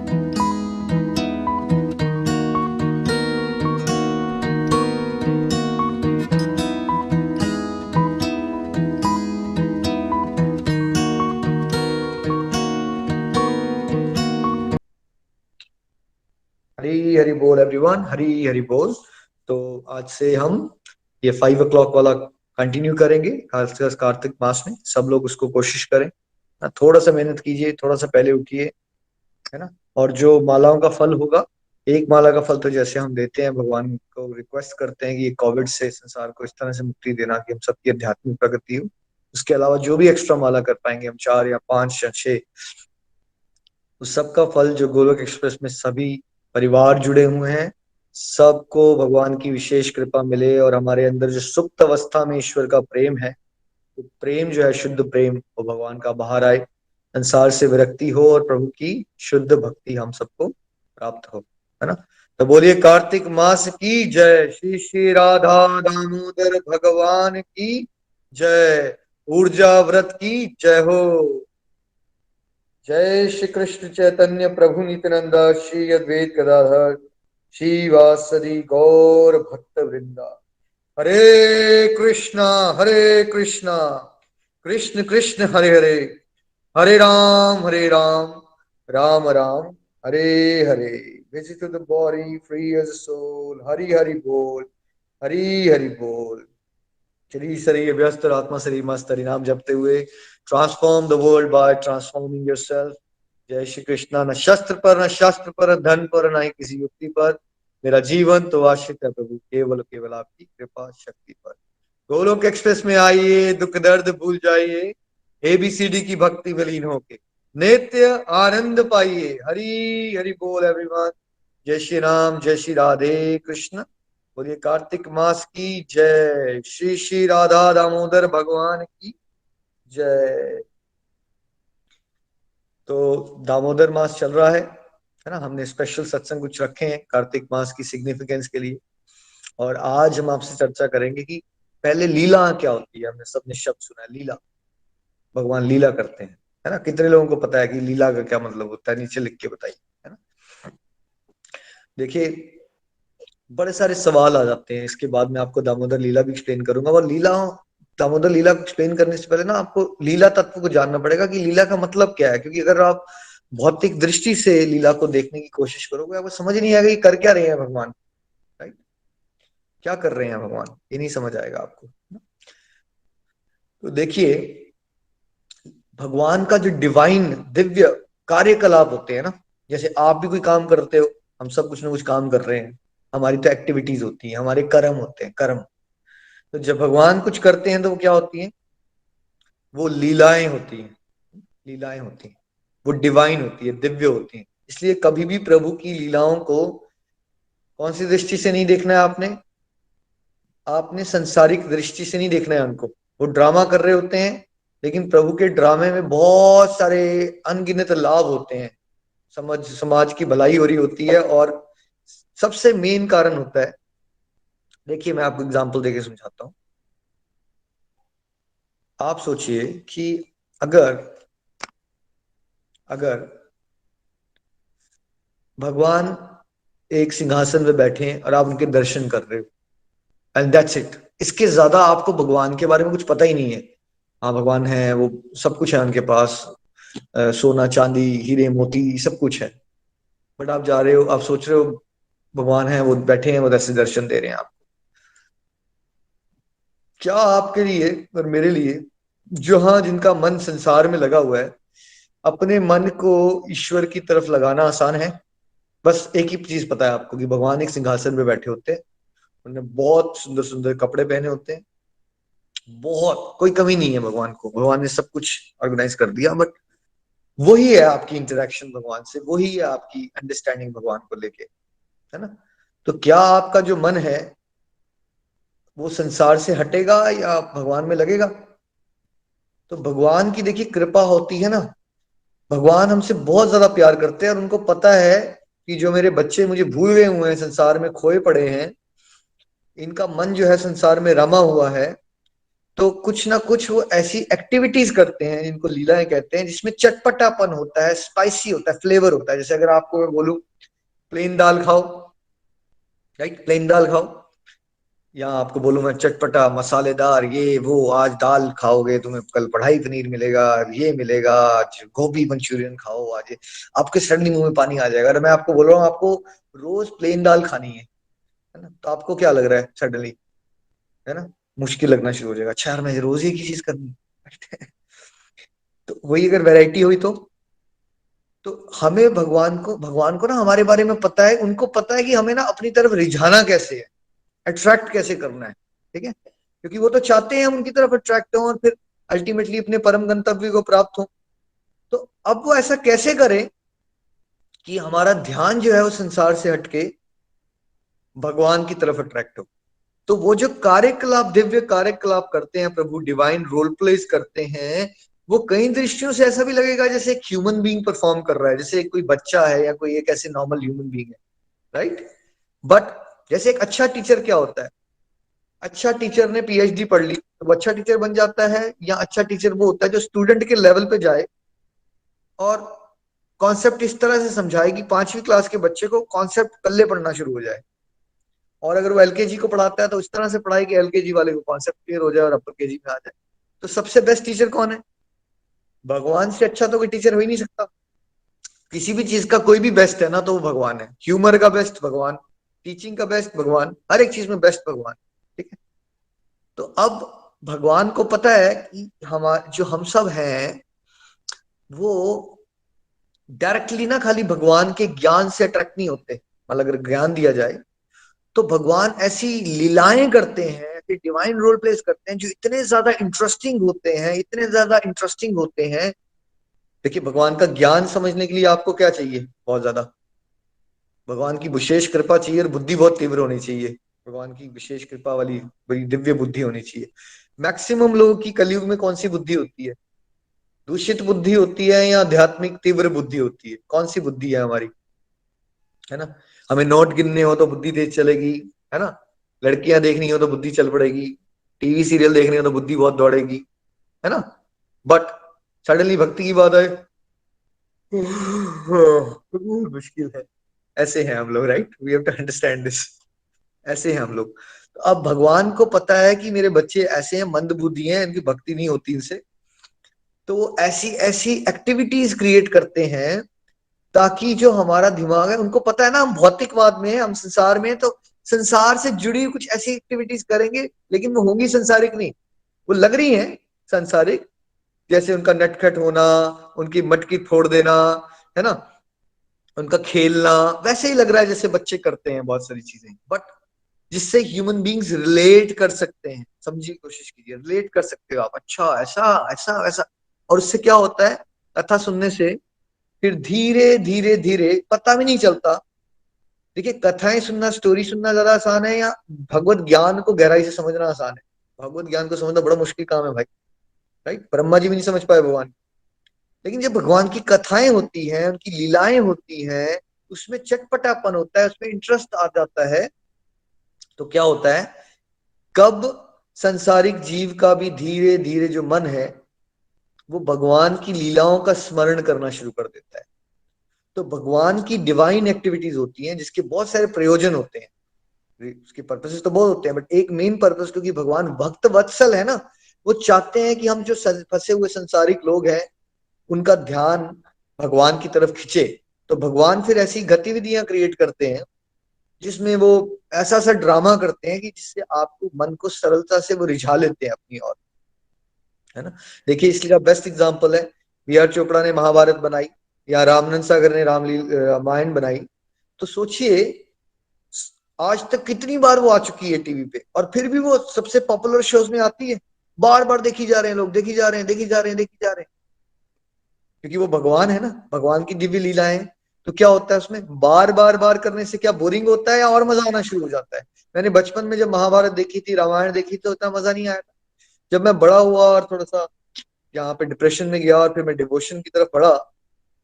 हरी हरी बोल एवरीवन, हरी हरी बोल। तो आज से हम ये 5 o'clock वाला कंटिन्यू करेंगे। खासकर कार्तिक मास में सब लोग उसको कोशिश करें ना, थोड़ा सा मेहनत कीजिए, थोड़ा सा पहले उठिए, है ना। और जो मालाओं का फल होगा, एक माला का फल तो जैसे हम देते हैं, भगवान को रिक्वेस्ट करते हैं कि ये कोविड से संसार को इस तरह से मुक्ति देना कि हम सबकी आध्यात्मिक प्रगति हो। उसके अलावा जो भी एक्स्ट्रा माला कर पाएंगे हम, 4 या 5 या 6, उस सबका फल जो गोलोक एक्सप्रेस में सभी परिवार जुड़े हुए हैं, सबको भगवान की विशेष कृपा मिले और हमारे अंदर जो सुप्त अवस्था में ईश्वर का प्रेम है, वो प्रेम जो है शुद्ध प्रेम, वो भगवान का बाहर आए, संसार से विरक्ति हो और प्रभु की शुद्ध भक्ति हम सबको प्राप्त हो, है ना। तो बोलिए कार्तिक मास की जय, श्री श्री राधा दामोदर भगवान की जय, ऊर्जा व्रत की जय हो। जय श्री कृष्ण चैतन्य प्रभु नित्यानंद, श्री अद्वैत गदाधर श्रीवासदि गौर भक्त वृंदा। Hare Krishna, Hare Krishna, Krishna Krishna Hare Hare, Hare Ram, Ram Ram Hare Hare. Visit to the body free as soul, Hari Hari बोल, हरि हरि बोल। शरीर शरीर व्यस्त और आत्मा शरीर मस्त, हरि नाम जपते हुए transform the world by transforming yourself. जय श्री कृष्णा। न शस्त्र पर, न शास्त्र पर, न धन पर, न ही किसी युक्ति पर, मेरा जीवन तो आश्रित है प्रभु केवल केवल आपकी कृपा शक्ति पर। गोलोक एक्सप्रेस में आइए, दुख दर्द भूल जाइए, एबीसीडी की भक्ति में लीन होके नित्य आनंद पाइए। हरि हरि बोल एवरीवन। जय श्री राम, जय श्री राधे कृष्ण। बोलिए कार्तिक मास की जय, श्री श्री राधा दामोदर भगवान की जय। तो दामोदर मास चल रहा है ना। हमने स्पेशल सत्संग कुछ रखे हैं कार्तिक मास की सिग्निफिकेंस के लिए, और आज हम आपसे चर्चा करेंगे कि पहले लीला क्या होती है। हमने सबने शब्द सुना है लीला, भगवान लीला करते हैं, है ना। कितने लोगों को पता है कि लीला का क्या मतलब होता है, नीचे लिख के बताइए, है ना। देखिए, बड़े सारे सवाल आ जाते हैं। इसके बाद मैं आपको दामोदर लीला भी एक्सप्लेन करूंगा, और लीला, दामोदर लीला को एक्सप्लेन करने से पहले ना आपको लीला तत्व को जानना पड़ेगा कि लीला का मतलब क्या है। क्योंकि अगर आप भौतिक दृष्टि से लीला को देखने की कोशिश करोगे, आपको समझ नहीं आएगा कि कर क्या रहे हैं भगवान, राइट। क्या कर रहे हैं भगवान, ये नहीं समझ आएगा आपको। तो देखिए, भगवान का जो डिवाइन दिव्य कार्यकलाप होते हैं ना, जैसे आप भी कोई काम करते हो, हम सब कुछ ना कुछ काम कर रहे हैं, हमारी तो एक्टिविटीज होती हैं, हमारे कर्म होते हैं, कर्म। तो जब भगवान कुछ करते हैं तो वो क्या होती हैं, वो लीलाएं होती हैं, लीलाएं होती हैं, वो डिवाइन होती है, दिव्य होती हैं। इसलिए कभी भी प्रभु की लीलाओं को कौन सी दृष्टि से नहीं देखना है आपने, आपने संसारिक दृष्टि से नहीं देखना है उनको। वो ड्रामा कर रहे होते हैं, लेकिन प्रभु के ड्रामे में बहुत सारे अनगिनत लाभ होते हैं, समाज की भलाई हो रही होती है, और सबसे मेन कारण होता है। देखिए, मैं आपको एग्जांपल देके समझाता हूँ। आप सोचिए कि अगर अगर भगवान एक सिंहासन में बैठे हैं और आप उनके दर्शन कर रहे हो, एंड दैट्स इट। इसके ज्यादा आपको भगवान के बारे में कुछ पता ही नहीं है। हाँ, भगवान है, वो सब कुछ है उनके पास, सोना चांदी हीरे मोती सब कुछ है, बट आप जा रहे हो, आप सोच रहे हो भगवान है, वो बैठे हैं, वो ऐसे दर्शन दे रहे हैं आप। क्या आपके लिए और मेरे लिए, जो हाँ जिनका मन संसार में लगा हुआ है, अपने मन को ईश्वर की तरफ लगाना आसान है? बस एक ही चीज पता है आपको कि भगवान एक सिंहासन में बैठे होते हैं, उन्होंने बहुत सुंदर सुंदर कपड़े पहने होते हैं, बहुत कोई कमी नहीं है भगवान को, भगवान ने सब कुछ ऑर्गेनाइज कर दिया। बट वही है आपकी इंटरेक्शन भगवान से, वही है आपकी अंडरस्टैंडिंग भगवान को लेके, है ना। तो क्या आपका जो मन है वो संसार से हटेगा या भगवान में लगेगा? तो भगवान की देखिए कृपा होती है ना, भगवान हमसे बहुत ज्यादा प्यार करते हैं, और उनको पता है कि जो मेरे बच्चे मुझे भूल गए हुए हैं, संसार में खोए पड़े हैं, इनका मन जो है संसार में रमा हुआ है, तो कुछ ना कुछ वो ऐसी एक्टिविटीज करते हैं जिनको लीलाएं कहते हैं, जिसमें चटपटापन होता है, स्पाइसी होता है, फ्लेवर होता है। जैसे अगर आपको मैं बोलूं प्लेन दाल खाओ, राइट, प्लेन दाल खाओ, या आपको बोलूं मैं चटपटा मसालेदार ये वो, आज दाल खाओगे तुम्हें कल कढ़ाई पनीर मिलेगा, ये मिलेगा, आज गोभी मंचूरियन खाओ, आज आपके सडनली मुंह में पानी आ जाएगा। अगर मैं आपको बोल रहा हूँ आपको रोज प्लेन दाल खानी है ना, तो आपको क्या लग रहा है सडनली, है ना, मुश्किल लगना शुरू हो जाएगा। अच्छा यार, मैं रोज एक ही चीज करनी है। तो वही अगर वैरायटी हुई तो हमें भगवान को ना हमारे बारे में पता है, उनको पता है कि हमें ना अपनी तरफ रिझाना कैसे है, अट्रैक्ट कैसे करना है, ठीक है, क्योंकि वो तो चाहते हैं हम उनकी तरफ अट्रैक्ट हों और फिर अल्टीमेटली अपने परम गंतव्य को प्राप्त हो। तो अब वो ऐसा कैसे करें कि हमारा ध्यान जो है वो संसार से हटके भगवान की तरफ अट्रैक्ट हो। तो वो जो कार्यकलाप, दिव्य कार्यकलाप करते हैं प्रभु, डिवाइन रोल प्लेस करते हैं, वो कई दृष्टियों से ऐसा भी लगेगा जैसे एक ह्यूमन बीइंग परफॉर्म कर रहा है, जैसे कोई बच्चा है या कोई एक ऐसे नॉर्मल ह्यूमन बीइंग है, राइट। बट जैसे एक अच्छा टीचर क्या होता है, अच्छा टीचर ने पीएचडी पढ़ ली तो वो अच्छा टीचर बन जाता है, या अच्छा टीचर वो होता है जो स्टूडेंट के लेवल पे जाए और कॉन्सेप्ट इस तरह से समझाए कि 5वीं क्लास के बच्चे को कॉन्सेप्ट पल्ले पढ़ना शुरू हो जाए। और अगर वो एलकेजी को पढ़ाता है तो इस तरह से पढ़ाए कि एलकेजी वाले को कॉन्सेप्ट क्लियर हो जाए और अपर केजी में आ जाए। तो सबसे बेस्ट टीचर कौन है? भगवान से अच्छा तो कोई टीचर हो ही नहीं सकता। किसी भी चीज का कोई भी बेस्ट है ना तो वो भगवान है। ह्यूमर का बेस्ट भगवान, टीचिंग का बेस्ट भगवान, हर एक चीज में बेस्ट भगवान, ठीक है। तो अब भगवान को पता है कि हमारे जो हम सब हैं वो डायरेक्टली ना खाली भगवान के ज्ञान से अट्रैक्ट नहीं होते। मतलब अगर ज्ञान दिया जाए तो भगवान ऐसी लीलाएं करते हैं, ऐसे डिवाइन रोल प्लेस करते हैं जो इतने ज्यादा इंटरेस्टिंग होते हैं, इतने ज्यादा इंटरेस्टिंग होते हैं। देखिए, भगवान का ज्ञान समझने के लिए आपको क्या चाहिए? बहुत ज्यादा भगवान की विशेष कृपा चाहिए और बुद्धि बहुत तीव्र होनी चाहिए। भगवान की विशेष कृपा वाली बड़ी दिव्य बुद्धि होनी चाहिए। मैक्सिमम लोगों की कलयुग में कौन सी बुद्धि होती है? दूषित बुद्धि होती है या आध्यात्मिक तीव्र बुद्धि होती है? कौन सी बुद्धि है हमारी, है ना? हमें नोट गिनने हो तो बुद्धि तेज चलेगी, है ना? लड़कियां देखनी हो तो बुद्धि चल पड़ेगी, टीवी सीरियल देखने हो तो बुद्धि बहुत दौड़ेगी, है ना? बट सडनली भक्ति की बात है, मुश्किल है। ऐसे हैं हम लोग, right, we have to understand this. ऐसे हैं हम लोग। तो अब भगवान को पता है कि मेरे बच्चे ऐसे हैं, मंद बुद्धि हैं, इनकी भक्ति नहीं होती इनसे। तो वो ऐसी ऐसी एक्टिविटीज क्रिएट करते हैं ताकि जो हमारा दिमाग है, उनको पता है ना हम भौतिकवाद में हैं, हम संसार में हैं, तो संसार से जुड़ी हुई कुछ ऐसी एक्टिविटीज करेंगे, लेकिन वो होंगी संसारिक नहीं। वो लग रही हैं संसारिक, जैसे उनका नटखट होना, उनकी मटकी फोड़ देना, है ना, उनका खेलना, वैसे ही लग रहा है जैसे बच्चे करते हैं बहुत सारी चीजें, बट जिससे ह्यूमन बींग्स रिलेट कर सकते हैं। समझिए, कोशिश कीजिए, रिलेट कर सकते हो आप, अच्छा ऐसा ऐसा वैसा। और उससे क्या होता है, कथा सुनने से फिर धीरे धीरे धीरे पता भी नहीं चलता। देखिए, कथाएं सुनना, स्टोरी सुनना ज्यादा आसान है या भगवत ज्ञान को गहराई से समझना आसान है? भगवत ज्ञान को समझना बड़ा मुश्किल काम है भाई, राइट। ब्रह्मा जी भी नहीं समझ पाए भगवान। लेकिन जब भगवान की कथाएं होती हैं, उनकी लीलाएं होती हैं, उसमें चटपटापन होता है, उसमें इंटरेस्ट आ जाता है, तो क्या होता है, कब संसारिक जीव का भी धीरे धीरे जो मन है वो भगवान की लीलाओं का स्मरण करना शुरू कर देता है। तो भगवान की डिवाइन एक्टिविटीज होती हैं जिसके बहुत सारे प्रयोजन होते हैं, उसके पर्पसेस तो बहुत होते हैं, बट एक मेन पर्पस, क्योंकि भगवान भक्त वत्सल है ना, वो चाहते हैं कि हम जो फंसे हुए संसारिक लोग हैं उनका ध्यान भगवान की तरफ खिंचे। तो भगवान फिर ऐसी गतिविधियां क्रिएट करते हैं जिसमें वो ऐसा सा ड्रामा करते हैं कि जिससे आपको मन को सरलता से वो रिझा लेते हैं अपनी ओर, है ना। देखिए, इसलिए बेस्ट एग्जांपल है, बी आर चोपड़ा ने महाभारत बनाई या रामानंद सागर ने रामायण बनाई। तो सोचिए, आज तक कितनी बार वो आ चुकी है टीवी पे, और फिर भी वो सबसे पॉपुलर शोज में आती है। बार बार देखी जा रहे हैं लोग, देखी जा रहे हैं, देखी जा रहे हैं, देखी जा रहे हैं, क्योंकि वो भगवान है ना, भगवान की दिव्य लीलाएं। तो क्या होता है उसमें, बार बार बार करने से क्या बोरिंग होता है या और मजा आना शुरू हो जाता है? मैंने बचपन में जब महाभारत देखी थी, रामायण देखी तो उतना मजा नहीं आया था। जब मैं बड़ा हुआ और थोड़ा सा यहाँ पे डिप्रेशन में गया और फिर मैं डिवोशन की तरफ बढ़ा,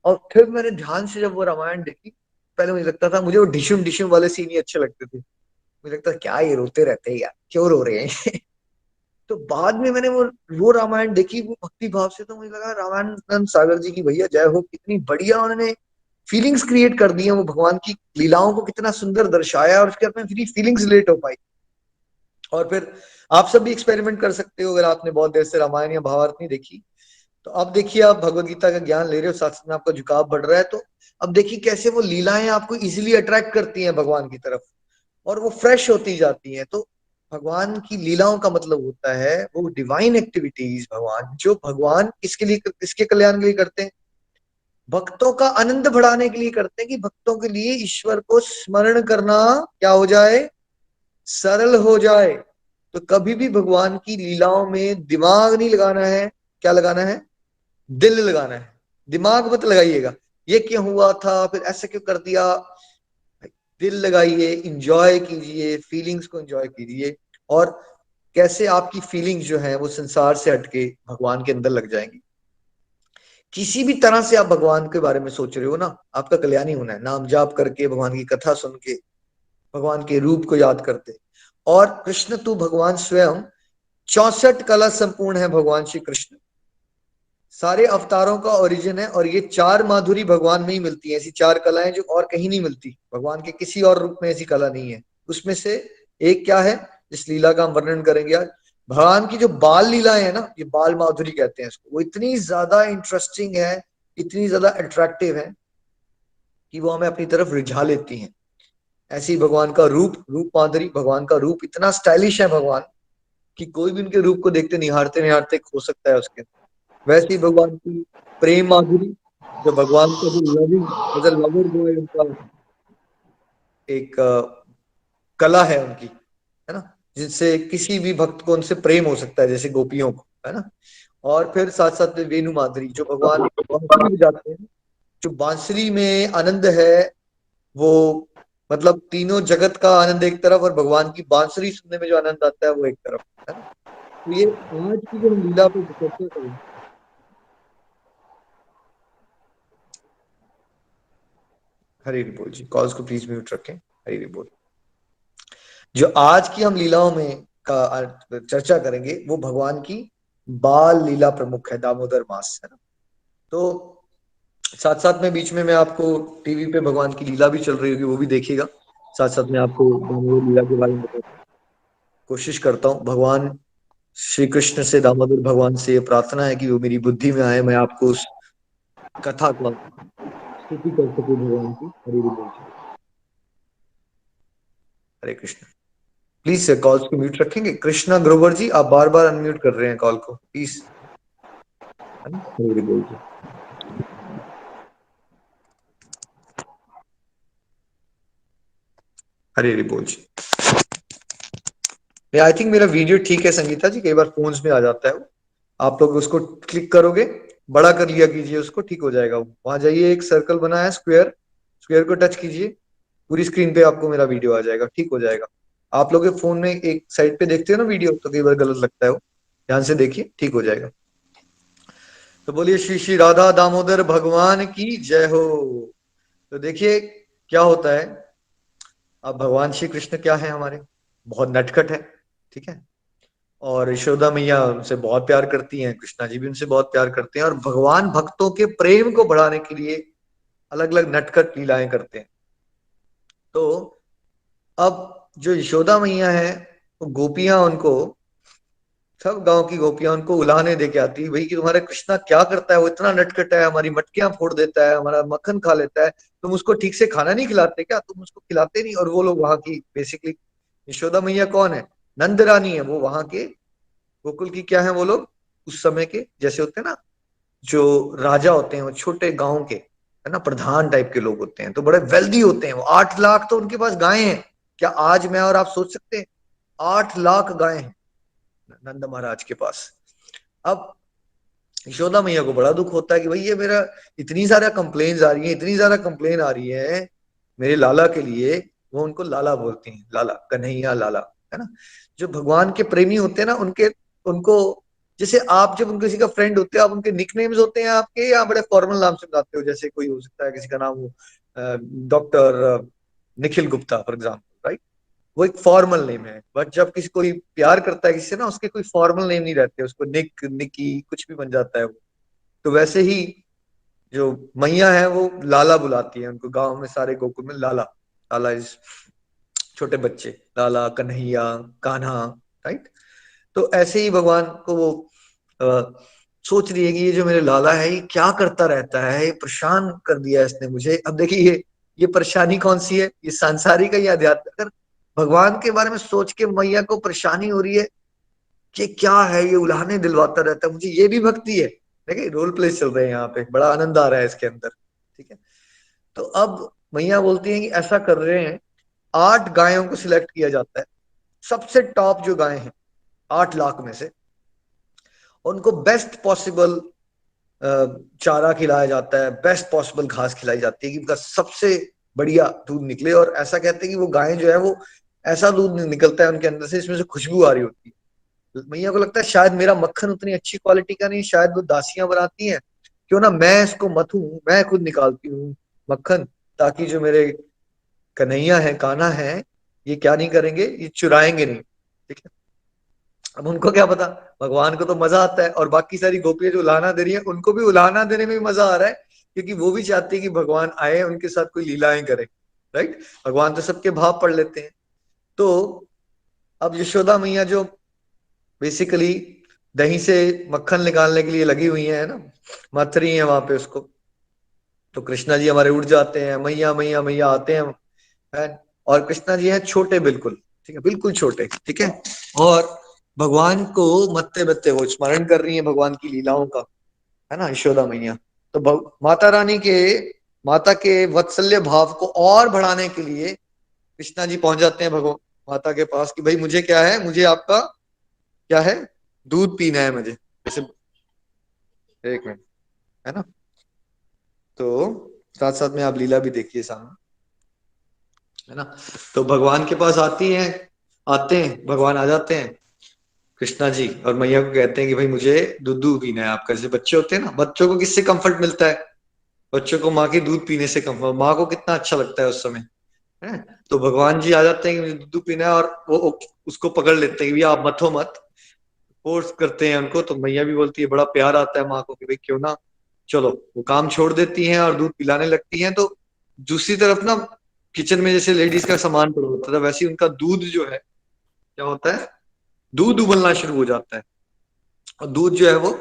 और फिर मैंने ध्यान से जब वो रामायण देखी, पहले मुझे लगता था, मुझे वो डिशुम डिशुम वाले सीन ही अच्छे लगते थे। मुझे लगता था क्या ये रोते रहते हैं यार, क्यों रो रहे हैं। तो बाद में मैंने वो रामायण देखी वो भक्ति भाव से, तो मुझे लगा रामानंद सागर जी की भैया जय हो, कितनी बढ़िया उन्होंने फीलिंग्स क्रिएट कर दी है, वो भगवान की लीलाओं को कितना सुंदर दर्शाया, और उसके बाद में फीलिंग्स रिलेट हो पाई। और फिर आप सब भी एक्सपेरिमेंट कर सकते हो, अगर आपने बहुत देर से रामायण या महाभारत नहीं देखी, तो अब देखिए आप भगवत गीता का ज्ञान ले रहे हो, साथ साथ में आपका झुकाव बढ़ रहा है, तो अब देखिए कैसे वो लीलाएं आपको इजिली अट्रैक्ट करती हैं भगवान की तरफ, और वो फ्रेश होती जाती हैं। तो भगवान की लीलाओं का मतलब होता है वो डिवाइन एक्टिविटीज, भगवान जो भगवान किसके लिए, किसके कल्याण के लिए करते हैं, भक्तों का आनंद बढ़ाने के लिए करते हैं, कि भक्तों के लिए ईश्वर को स्मरण करना क्या हो जाए, सरल हो जाए। तो कभी भी भगवान की लीलाओं में दिमाग नहीं लगाना है, क्या लगाना है, दिल लगाना है। दिमाग मत लगाइएगा, ये क्यों हुआ था, फिर ऐसे क्यों कर दिया, दिल लगाइए, इंजॉय कीजिए, फीलिंग्स को इंजॉय कीजिए, और कैसे आपकी फीलिंग्स जो है वो संसार से हटके भगवान के अंदर लग जाएंगी। किसी भी तरह से आप भगवान के बारे में सोच रहे हो ना, आपका कल्याण ही होना है, नाम जाप करके, भगवान की कथा सुन के, भगवान के रूप को याद करते। और कृष्ण तू भगवान स्वयं 64 कला संपूर्ण है भगवान श्री कृष्ण, सारे अवतारों का ओरिजिन है, और ये चार माधुरी भगवान में ही मिलती है, ऐसी चार कलाएं जो और कहीं नहीं मिलती, भगवान के किसी और रूप में ऐसी कला नहीं है। उसमें से एक क्या है, इस लीला का हम वर्णन करेंगे आज। भगवान की जो बाल लीलाएं है ना, ये बाल माधुरी कहते हैं इसको, वो इतनी ज्यादा इंटरेस्टिंग है, इतनी ज्यादा अट्रैक्टिव है, कि वो हमें अपनी तरफ रिझा लेती हैं। ऐसे ही भगवान का रूप, रूप माधुरी, भगवान का रूप इतना स्टाइलिश है भगवान, कि कोई भी उनके रूप को देखते निहारते निहारते खो सकता है उसके। वैसे ही भगवान की प्रेम माधुरी, जो भगवान का जो loving, as a lover boy उनका एक कला है उनकी, है ना, जिससे किसी भी भक्त को उनसे प्रेम हो सकता है, जैसे गोपियों को, है ना। और फिर साथ साथ में वेणु माधुरी, जो भगवान बांसुरी बजाते हैं, जो बांसुरी में आनंद है, वो मतलब तीनों जगत का आनंद एक तरफ, और भगवान की बांसुरी सुनने में जो आनंद आता है वो एक तरफ, है ना। तो ये आज की जो हम लीला पे चर्चा करेंगे। हरी हरि बोल जी, कॉल्स को प्लीज म्यूट रखें, हरी हरि बोल। जो आज की हम लीलाओं में का चर्चा करेंगे वो भगवान की बाल लीला प्रमुख है, दामोदर मास, है ना। तो साथ साथ में बीच में मैं आपको टीवी पे भगवान की लीला भी चल रही होगी, वो भी देखिएगा, साथ साथ में आपको दामोदर लीला के बारे में बताता हूँ। कोशिश करता हूँ भगवान श्री कृष्ण से, दामोदर भगवान से ये प्रार्थना है कि वो मेरी बुद्धि में आए, मैं आपको उस कथा का स्तुति कर सकूं भगवान की। हरि हरि बोल। हरे कृष्ण। प्लीज कॉल्स को म्यूट रखेंगे, कृष्णा ग्रोवर जी आप बार बार अनम्यूट कर रहे हैं कॉल को, प्लीज, है ना। हरि हरि बोल जी। हरि हरि बोल जी। आई थिंक मेरा वीडियो ठीक है संगीता जी, कई बार फोन्स में आ जाता है वो, आप लोग उसको क्लिक करोगे, बड़ा कर लिया कीजिए उसको, ठीक हो जाएगा वो। वहां जाइए, एक सर्कल बना है स्क्वायर, स्क्वायर को टच कीजिए, पूरी स्क्रीन पे आपको मेरा वीडियो आ जाएगा, ठीक हो जाएगा। आप लोग के फोन में एक साइड पे देखते हो ना वीडियो, तो कई बार गलत लगता है वो, ध्यान से देखिए, ठीक हो जाएगा। तो बोलिए श्री श्री राधा दामोदर भगवान की जय हो। तो देखिए क्या होता है, अब भगवान श्री कृष्ण क्या है हमारे, बहुत नटखट है, ठीक है। और यशोदा मैया उनसे बहुत प्यार करती हैं, कृष्णा जी भी उनसे बहुत प्यार करते हैं, और भगवान भक्तों के प्रेम को बढ़ाने के लिए अलग अलग नटखट लीलाएं करते हैं। तो अब जो यशोदा मैया है, वो गोपियां उनको, सब गांव की गोपियां उनको उलाहने दे के आती है, भाई कि तुम्हारा कृष्णा क्या करता है, वो इतना नटखट है, हमारी मटकियां फोड़ देता है, हमारा मक्खन खा लेता है, तुम उसको ठीक से खाना नहीं खिलाते क्या, तुम उसको खिलाते नहीं। और वो लोग वहां की बेसिकली, यशोदा मैया कौन है, नंद रानी है, वो वहां के गोकुल की क्या है, वो लोग उस समय के जैसे होते हैं ना, जो राजा होते हैं वो छोटे गांव के, है ना, प्रधान टाइप के लोग होते हैं, तो बड़े वेल्दी होते हैं वो। 8 लाख तो उनके पास गायें हैं, क्या आज मैं और आप सोच सकते हैं, 8 लाख गायें हैं नंद महाराज के पास। अब यशोदा मैया को बड़ा दुख होता है कि भाई ये मेरा, इतनी सारा कंप्लेन आ रही है, इतनी ज्यादा कंप्लेन आ रही है मेरे लाला के लिए। वो उनको लाला बोलती हैं, लाला, कन्हैया लाला, है ना। जो भगवान के प्रेमी होते हैं ना, उनके, उनको, जैसे आप जब उनके किसी का फ्रेंड होते हो, आप उनके निकनेम्स होते हैं आपके, या बड़े फॉर्मल नाम से बुलाते हो, जैसे कोई हो सकता है किसी का नाम हो doctor Nikhil Gupta for example, right. वो एक फॉर्मल नेम है, बट जब किसी कोई प्यार करता है किसी से ना, उसके कोई फॉर्मल नेम नहीं रहते, उसको निक, निकी कुछ भी बन जाता है वो। तो वैसे ही जो मैया है वो लाला बुलाती है उनको, गांव में सारे गोकुल में लाला, लाला इज छोटे बच्चे, लाला, कन्हैया, कान्हा, राइट। तो ऐसे ही भगवान को वो अ, सोच रही है कि ये जो मेरे लाला है ये क्या करता रहता है, ये परेशान कर दिया है इसने मुझे। अब देखिए ये परेशानी कौन सी है, ये सांसारिक है या आध्यात्मिक। अगर भगवान के बारे में सोच के मैया को परेशानी हो रही है कि क्या है ये उल्हाने दिलवाता रहता है मुझे, ये भी भक्ति है। देखिए रोल प्ले चल रहे हैं यहाँ पे, बड़ा आनंद आ रहा है इसके अंदर, ठीक है। तो अब मैया बोलती है कि ऐसा कर रहे हैं, 8 गायों को सिलेक्ट किया जाता है, सबसे टॉप जो गाय हैं 8 लाख में से, उनको बेस्ट पॉसिबल चारा खिलाया जाता है, बेस्ट पॉसिबल घास खिलाई जाती है कि उनका सबसे बढ़िया दूध निकले। और ऐसा कहते हैं कि वो गायें जो है वो ऐसा दूध निकलता है उनके अंदर से, इसमें से खुशबू आ रही होती है। मैया को लगता है शायद मेरा मक्खन उतनी अच्छी क्वालिटी का नहीं, शायद वो दासियां बनाती हैं, क्यों ना मैं इसको मथूं, मैं खुद निकालती हूँ मक्खन, ताकि जो मेरे कन्हैया है, कान्हा है, ये क्या नहीं करेंगे, ये चुराएंगे नहीं, ठीक है। अब उनको क्या पता, भगवान को तो मजा आता है, और बाकी सारी गोपियां जो उलाहना दे रही है उनको भी उलाहना देने में भी मजा आ रहा है, क्योंकि वो भी चाहती है कि भगवान आए उनके साथ कोई लीलाएं करे, राइट। भगवान तो सबके भाव पढ़ लेते हैं। तो अब यशोदा मैया जो बेसिकली दही से मक्खन निकालने के लिए लगी हुई है ना, मथ रही है वहां पे उसको, तो कृष्णा जी हमारे उठ जाते हैं, मैया मैया मैया आते हैं। और कृष्णा जी हैं छोटे बिल्कुल, ठीक है, बिल्कुल छोटे, ठीक है। और भगवान को मत्ते बत्ते वो स्मरण कर रही है भगवान की लीलाओं का, है ना, यशोदा मैया। तो माता रानी के, माता के वात्सल्य भाव को और बढ़ाने के लिए कृष्णा जी पहुंच जाते हैं भगवान माता के पास कि भाई मुझे क्या है, मुझे आपका क्या है, दूध पीना है मुझे, जैसे, एक मिनट, है ना। तो साथ साथ में आप लीला भी देखिए सामने, है ना। तो भगवान के पास आती हैं, आते हैं भगवान, आ जाते हैं कृष्णा जी, और मैया को कहते हैं कि भाई मुझे दूध पीना है आपका। जैसे बच्चे होते हैं ना, बच्चों को किससे कंफर्ट मिलता है, बच्चों को माँ की दूध पीने से कंफर्ट, माँ को कितना अच्छा लगता है उस समय, है। तो भगवान जी आ जाते हैं कि मुझे दूध पीना है, और वो उसको पकड़ लेते हैं कि भैया आप मथो मत, फोर्स करते हैं उनको। तो मैया भी बोलती है, बड़ा प्यार आता है माँ को कि भाई क्यों ना, चलो वो काम छोड़ देती हैं और दूध पिलाने लगती हैं। तो दूसरी तरफ ना, किचन में जैसे लेडीज का सामान पड़ा होता था, वैसे ही उनका दूध जो है क्या होता है, दूध उबलना शुरू हो जाता है, और दूध जो है वो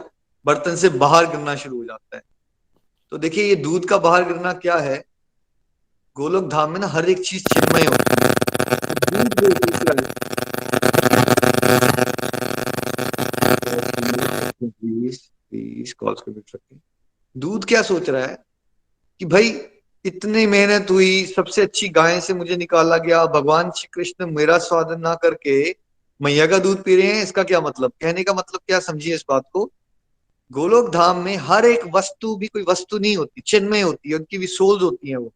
बर्तन से बाहर गिरना शुरू हो जाता है। तो देखिए ये दूध का बाहर गिरना क्या है, गोलोक धाम में ना हर एक चीज चिन्मय होती है। दूध जो होती है, प्लीज प्लीज कॉल्स को मिट सकते हैं। दूध क्या सोच रहा है कि भाई इतनी मेहनत हुई, सबसे अच्छी गाय से मुझे निकाला गया, भगवान श्री कृष्ण मेरा स्वाद ना करके मैया का दूध पी रहे हैं, इसका क्या मतलब, कहने का मतलब क्या, समझिए इस बात को। गोलोक धाम में हर एक वस्तु भी कोई वस्तु नहीं होती, चिन्मय होती है, उनकी भी सोल्स होती है वो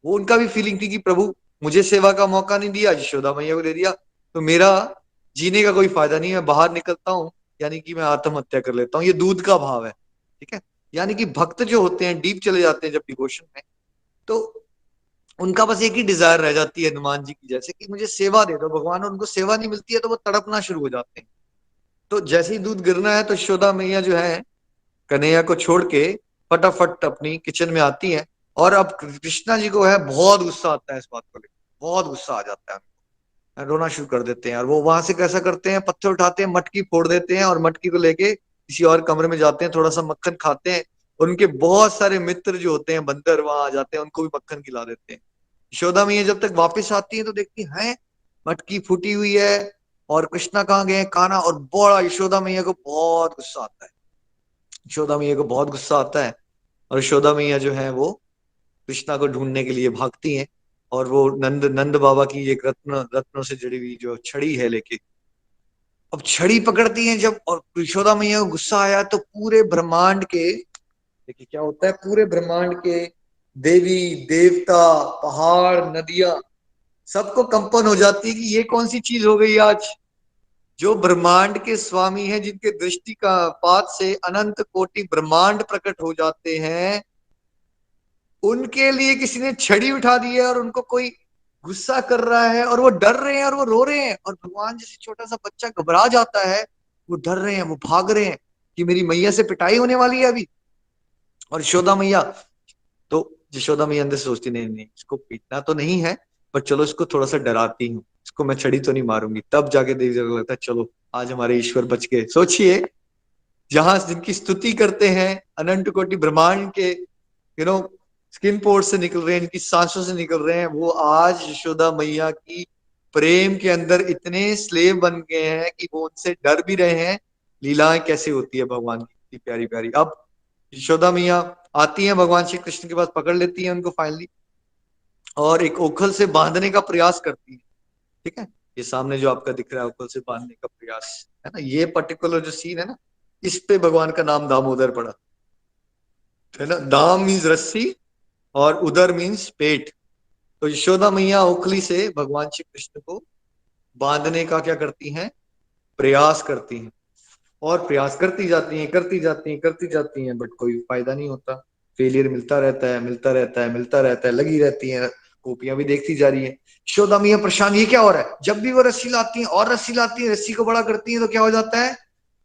उनका भी फीलिंग थी कि प्रभु मुझे सेवा का मौका नहीं दिया, यशोदा मैया को दे दिया, तो मेरा जीने का कोई फायदा नहीं है, मैं बाहर निकलता हूँ, यानी कि मैं आत्महत्या कर लेता हूँ। ये दूध का भाव है, ठीक है। यानी कि भक्त जो होते हैं डीप चले जाते हैं जब डिवोशन में, तो उनका बस एक ही डिजायर रह जाती है हनुमान जी की जैसे, कि मुझे सेवा दे दो भगवान, और उनको सेवा नहीं मिलती है तो वो तड़पना शुरू हो जाते हैं। तो जैसे ही दूध गिरना है तो यशोदा मैया जो है कन्हैया को छोड़ के फटाफट अपनी किचन में आती है। और अब कृष्णा जी को है बहुत गुस्सा आता है इस बात को लेकर, बहुत गुस्सा आ जाता है, रोना शुरू कर देते हैं। और वो वहां से कैसा करते हैं, पत्थर उठाते हैं, मटकी फोड़ देते हैं, और मटकी को लेके किसी और कमरे में जाते हैं, थोड़ा सा मक्खन खाते हैं, और उनके बहुत सारे मित्र जो होते हैं बंदर वहां आ जाते हैं, उनको भी मक्खन खिला देते हैं। यशोदा मैया जब तक वापस आती है तो देखती है मटकी फूटी हुई है, और कृष्णा कहाँ गए हैं, कान्हा, और बड़ा यशोदा मैया को बहुत गुस्सा आता है। यशोदा मैया को बहुत गुस्सा आता है, और यशोदा मैया जो है वो कृष्णा को ढूंढने के लिए भागती हैं, और वो नंद नंद बाबा की एक रत्नों से जड़ी हुई जो छड़ी है लेके, अब छड़ी पकड़ती हैं जब, और यशोदा मैया को गुस्सा आया तो पूरे ब्रह्मांड के, देखिए क्या होता है, पूरे ब्रह्मांड के देवी देवता, पहाड़, नदियां, सबको कंपन हो जाती है कि ये कौन सी चीज हो गई आज। जो ब्रह्मांड के स्वामी हैं, जिनके दृष्टि का पात से अनंत कोटि ब्रह्मांड प्रकट हो जाते हैं, उनके लिए किसी ने छड़ी उठा दी है, और उनको कोई गुस्सा कर रहा है और वो डर रहे हैं और वो रो रहे हैं, और भगवान जैसे छोटा सा बच्चा घबरा जाता है, वो डर रहे हैं, वो भाग रहे हैं कि मेरी मैया से पिटाई होने वाली है अभी। और यशोदा मैया, तो यशोदा मैया अंदर से सोचती नहीं नहीं, इसको पीटना तो नहीं है, पर चलो इसको थोड़ा सा डराती हूँ, इसको मैं छड़ी तो नहीं मारूंगी। तब जाके देवी को लगता है चलो आज हमारे ईश्वर बच गए। सोचिए, जहां जिनकी स्तुति करते हैं अनंत कोटि ब्रह्मांड के स्किन पोर्ट से निकल रहे हैं, इनकी सांसों से निकल रहे हैं, वो आज यशोदा मैया की प्रेम के अंदर इतने स्लेव बन गए हैं कि वो उनसे डर भी रहे हैं। लीलाएं कैसे होती है भगवान की, इतनी प्यारी प्यारी। अब यशोदा मैया आती है भगवान श्री कृष्ण के पास, पकड़ लेती है उनको फाइनली, और एक ओखल से बांधने का प्रयास करती है। ठीक है, ये सामने जो आपका दिख रहा है ओखल से बांधने का प्रयास है ना, ये पर्टिकुलर जो सीन है ना, इस पे भगवान का नाम दामोदर पड़ा है ना। दाम मीन्स रस्सी और उदर मीन्स पेट। तो यशोदा मैया ओखली से भगवान श्री कृष्ण को बांधने का क्या करती हैं, प्रयास करती हैं, और प्रयास करती जाती हैं, करती जाती हैं, करती जाती हैं, बट कोई फायदा नहीं होता। फेलियर मिलता रहता है, मिलता रहता है, मिलता रहता है, लगी रहती है, कॉपियां भी देखती जा रही है। यशोदा मैया परेशान, ये क्या हो रहा है। जब भी वो रस्सी लाती हैं और रस्सी लाती हैं, रस्सी को बड़ा करती हैं, तो क्या हो जाता है,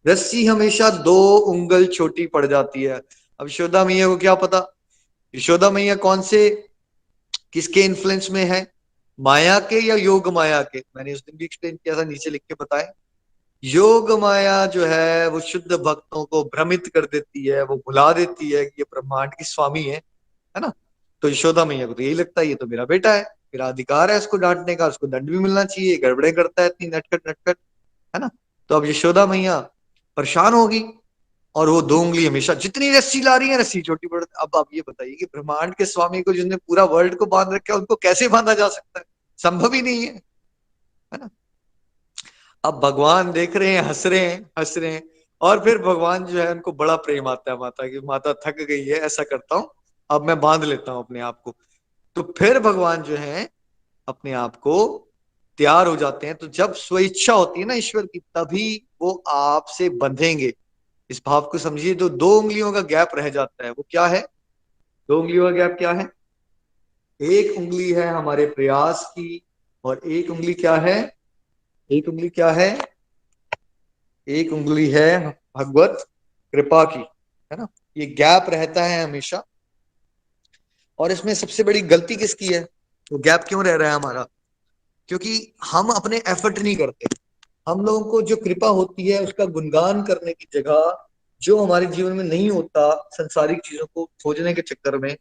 रस्सी हमेशा 2 उंगल छोटी पड़ जाती है। अब यशोदा मैया को क्या पता, यशोदा मैया कौन से किसके इन्फ्लुएंस में है, माया के या योग माया के। मैंने उस दिन भी एक्सप्लेन किया था, नीचे लिख के बताए। योग माया जो है वो शुद्ध भक्तों को भ्रमित कर देती है, वो भुला देती है कि ये ब्रह्मांड की स्वामी है ना। तो यशोदा मैया को तो यही लगता है ये तो मेरा बेटा है, मेरा अधिकार है इसको डांटने का, उसको दंड भी मिलना चाहिए, गड़बड़े करता है इतनी नटखट नटखट, है ना। तो अब यशोदा मैया परेशान होगी, और वो 2 उंगली हमेशा, जितनी रस्सी ला रही है रस्सी छोटी पड़। अब आप ये बताइए कि ब्रह्मांड के स्वामी को, जिसने पूरा वर्ल्ड को बांध रखा है, उनको कैसे बांधा जा सकता है, संभव ही नहीं है ना। अब भगवान देख रहे हैं, हंस रहे हैं, हंस रहे हैं, और फिर भगवान जो है उनको बड़ा प्रेम आता है माता की, माता थक गई है, ऐसा करता हूं, अब मैं बांध लेता हूं अपने आप को। तो फिर भगवान जो है अपने आप को तैयार हो जाते हैं। तो जब स्वेच्छा होती है ना ईश्वर की, तभी वो आपसे बंधेंगे। इस भाव को समझिए, तो 2 उंगलियों का गैप रह जाता है, वो क्या है, 2 उंगलियों का गैप क्या है, एक उंगली है हमारे प्रयास की, और एक उंगली क्या है, एक उंगली क्या है, एक उंगली है भगवत कृपा की, है ना। ये गैप रहता है हमेशा। और इसमें सबसे बड़ी गलती किसकी है, वो गैप क्यों रह रहा है हमारा, क्योंकि हम अपने एफर्ट नहीं करते। हम लोगों को जो कृपा होती है उसका गुणगान करने की जगह, जो हमारे जीवन में नहीं होता, संसारिक चीजों को खोजने के चक्कर में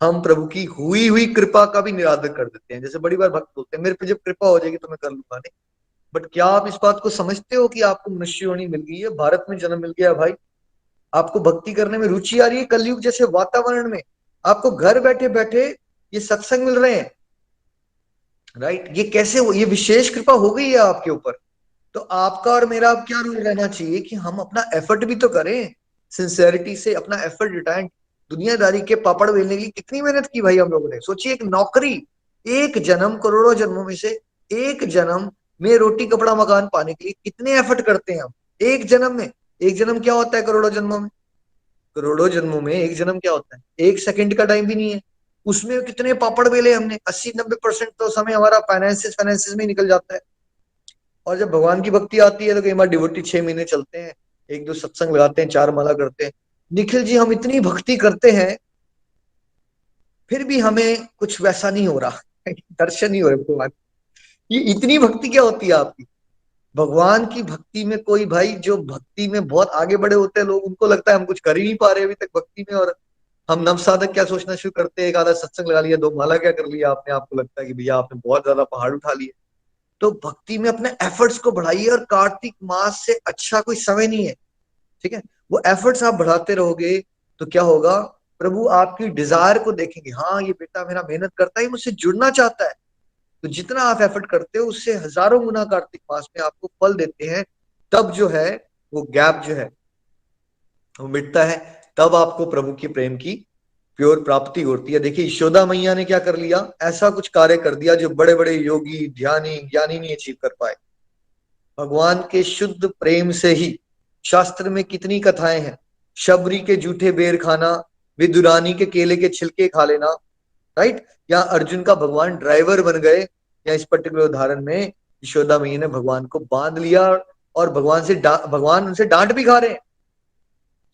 हम प्रभु की हुई हुई कृपा का भी निरादर कर देते हैं। जैसे बड़ी बार भक्त बोलते हैं मेरे पे जब कृपा हो जाएगी तो मैं कर लूंगा, नहीं। बट क्या आप इस बात को समझते हो कि आपको मनुष्य योनि मिल गई है, भारत में जन्म मिल गया भाई, आपको भक्ति करने में रुचि आ रही है, कलयुग जैसे वातावरण में आपको घर बैठे बैठे ये सत्संग मिल रहे हैं, राइट। ये कैसे हो, ये विशेष कृपा हो गई है आपके ऊपर। तो आपका और मेरा अब क्या रूल रहना चाहिए कि हम अपना एफर्ट भी तो करें, सिंसेरिटी से अपना एफर्ट जुटाएं। दुनियादारी के पापड़ बेलने की कितनी मेहनत की भाई हम लोगों ने। सोचिए एक नौकरी, एक जन्म करोड़ों जन्मों में से एक जन्म में रोटी कपड़ा मकान पाने के लिए कितने एफर्ट करते हैं हम, एक जन्म में। एक जन्म क्या होता है करोड़ों जन्मों में, करोड़ों जन्मों में एक जन्म क्या होता है, 1 सेकंड का टाइम भी नहीं है। उसमें कितने पापड़ बेले हमने, 80-90% तो समय हमारा फाइनेंसिस फाइनेंसिस में ही निकल जाता है। और जब भगवान की भक्ति आती है तो कई बार डिवोटी 6 महीने चलते हैं, 1-2 सत्संग लगाते हैं, 4 माला करते हैं। निखिल जी हम इतनी भक्ति करते हैं, फिर भी हमें कुछ वैसा नहीं हो रहा दर्शन नहीं हो रहे भगवान। ये इतनी भक्ति क्या होती है आपकी। भगवान की भक्ति में कोई भाई, जो भक्ति में बहुत आगे बढ़े होते हैं लोग, उनको लगता है हम कुछ कर ही नहीं पा रहे अभी तक भक्ति में, और हम नव साधक क्या सोचना शुरू करते हैं, एक आधा सत्संग लगा लिया, 2 माला क्या कर लिया आपने, आपको लगता है कि भैया आपने बहुत ज्यादा पहाड़ उठा लिया। तो भक्ति में अपने एफर्ट्स को बढ़ाइए, और कार्तिक मास से अच्छा कोई समय नहीं है, ठीक है। वो एफर्ट्स आप बढ़ाते रहोगे तो क्या होगा, प्रभु आपकी डिजायर को देखेंगे, हाँ ये बेटा मेरा मेहनत करता है, मुझसे जुड़ना चाहता है। तो जितना आप एफर्ट करते हो उससे हजारों गुना कार्तिक मास में आपको फल देते हैं। तब जो है वो गैप जो है वो मिटता है, तब आपको प्रभु के प्रेम की प्योर प्राप्ति होती है। देखिए यशोदा मैया ने क्या कर लिया, ऐसा कुछ कार्य कर दिया जो बड़े बड़े योगी ध्यानी ज्ञानी नहीं अचीव कर पाए। भगवान के शुद्ध प्रेम से ही, शास्त्र में कितनी कथाएं हैं, शबरी के जूठे बेर खाना, विदुरानी के केले के छिलके खा लेना, राइट। या अर्जुन का भगवान ड्राइवर बन गए, या इस पर्टिकुलर उदाहरण में यशोदा मैया ने भगवान को बांध लिया, और भगवान उनसे डांट भी खा रहे हैं।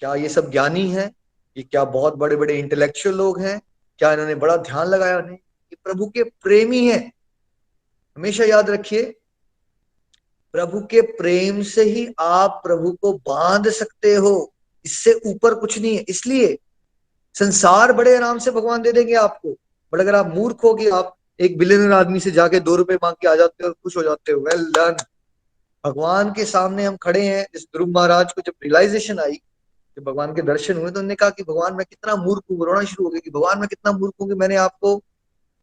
क्या ये सब ज्ञानी है? ये क्या बहुत बड़े बड़े इंटेलेक्चुअल लोग हैं? क्या इन्होंने बड़ा ध्यान लगाया उन्हें? ये प्रभु के प्रेमी है। हमेशा याद रखिए, प्रभु के प्रेम से ही आप प्रभु को बांध सकते हो, इससे ऊपर कुछ नहीं है। इसलिए संसार बड़े आराम से भगवान दे देंगे आपको, बट अगर आप मूर्ख हो कि आप एक बिलियनर आदमी से जाके 2 रुपए मांग के आ जाते हो और खुश हो जाते हो, वेल डन। भगवान के सामने हम खड़े हैं। इस ध्रुव महाराज को जब रियलाइजेशन आई, जब भगवान के दर्शन हुए, तो उन्होंने कहा कि भगवान मैं कितना मूर्ख हूँ, रोना शुरू हो गया कि भगवान मैं कितना मूर्ख हूँ कि मैंने आपको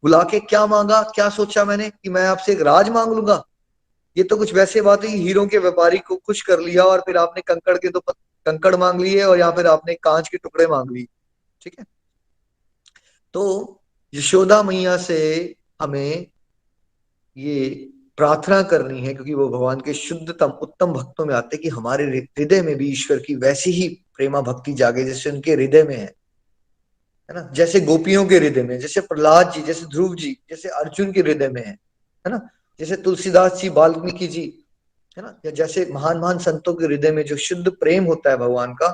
बुला के क्या मांगा, क्या सोचा मैंने कि मैं आपसे एक राज मांग लूंगा। ये तो कुछ वैसे बात है, हीरो के व्यापारी को खुश कर लिया और फिर आपने कंकड़ मांग लिए, और या फिर आपने कांच के टुकड़े मांग लिए। ठीक है। तो यशोदा मैया से हमें ये प्रार्थना करनी है, क्योंकि वो भगवान के शुद्धतम उत्तम भक्तों में आते हैं, कि हमारे हृदय में भी ईश्वर की वैसी ही प्रेमा भक्ति जागे जैसे उनके हृदय में है ना। जैसे गोपियों के हृदय में, जैसे प्रहलाद जी, जैसे ध्रुव जी, जैसे अर्जुन के हृदय में है ना। जैसे तुलसीदास जी, वाल्मीकि जी, है ना। या जैसे महान महान संतों के हृदय में जो शुद्ध प्रेम होता है भगवान का।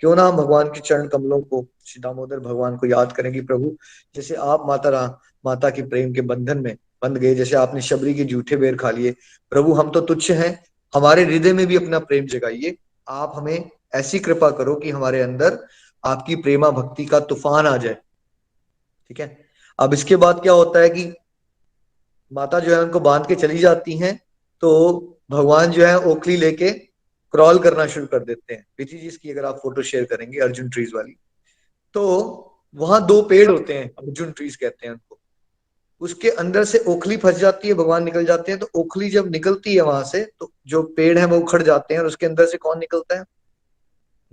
क्यों ना हम भगवान के चरण कमलों को, श्री दामोदर भगवान को याद करेंगे। प्रभु, जैसे आप माता के प्रेम के बंधन में बंध गए, जैसे आपने शबरी के जूठे बेर खा लिए, प्रभु हम तो तुच्छ हैं, हमारे हृदय में भी अपना प्रेम जगाइए। आप हमें ऐसी कृपा करो कि हमारे अंदर आपकी प्रेमा भक्ति का तूफान आ जाए। ठीक है। अब इसके बाद क्या होता है कि माता जो है उनको बांध के चली जाती हैं, तो भगवान जो है ओखली लेके क्रॉल करना शुरू कर देते हैं। प्रीति जी, इसकी अगर आप फोटो शेयर करेंगे अर्जुन ट्रीज वाली, तो वहां 2 पेड़ होते हैं, अर्जुन ट्रीज कहते हैं उनको। उसके अंदर से ओखली फंस जाती है, भगवान निकल जाते हैं। तो ओखली जब निकलती है वहां से, तो जो पेड़ है वो उखड़ जाते हैं, और उसके अंदर से कौन निकलता है?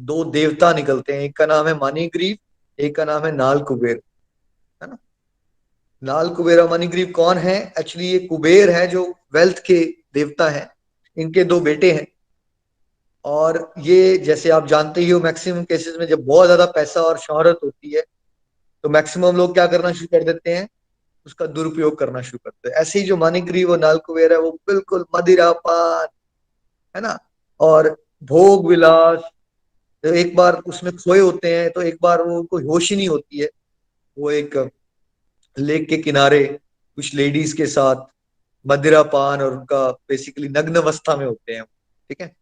2 देवता निकलते हैं। एक का नाम है मणिग्रीव, एक का नाम है नाल कुबेर, है ना। नाल कुबेर और मणिग्रीव कौन है? एक्चुअली ये कुबेर है जो वेल्थ के देवता है। इनके 2 बेटे हैं। और ये जैसे आप जानते ही हो, मैक्सिमम केसेस में जब बहुत ज्यादा पैसा और शोहरत होती है, तो मैक्सिमम लोग क्या करना शुरू कर देते हैं? उसका दुरुपयोग करना शुरू करते हैं। ऐसे ही जो मणिग्रीव और नाल कुबेर है, वो बिल्कुल मदिरापान, है ना, और भोग विलास, तो एक बार उसमें खोए होते हैं, तो एक बार वो उनको होश ही नहीं होती है। वो एक लेक के किनारे कुछ लेडीज के साथ मदिरा पान और उनका बेसिकली नग्न अवस्था में होते हैं। ठीक है।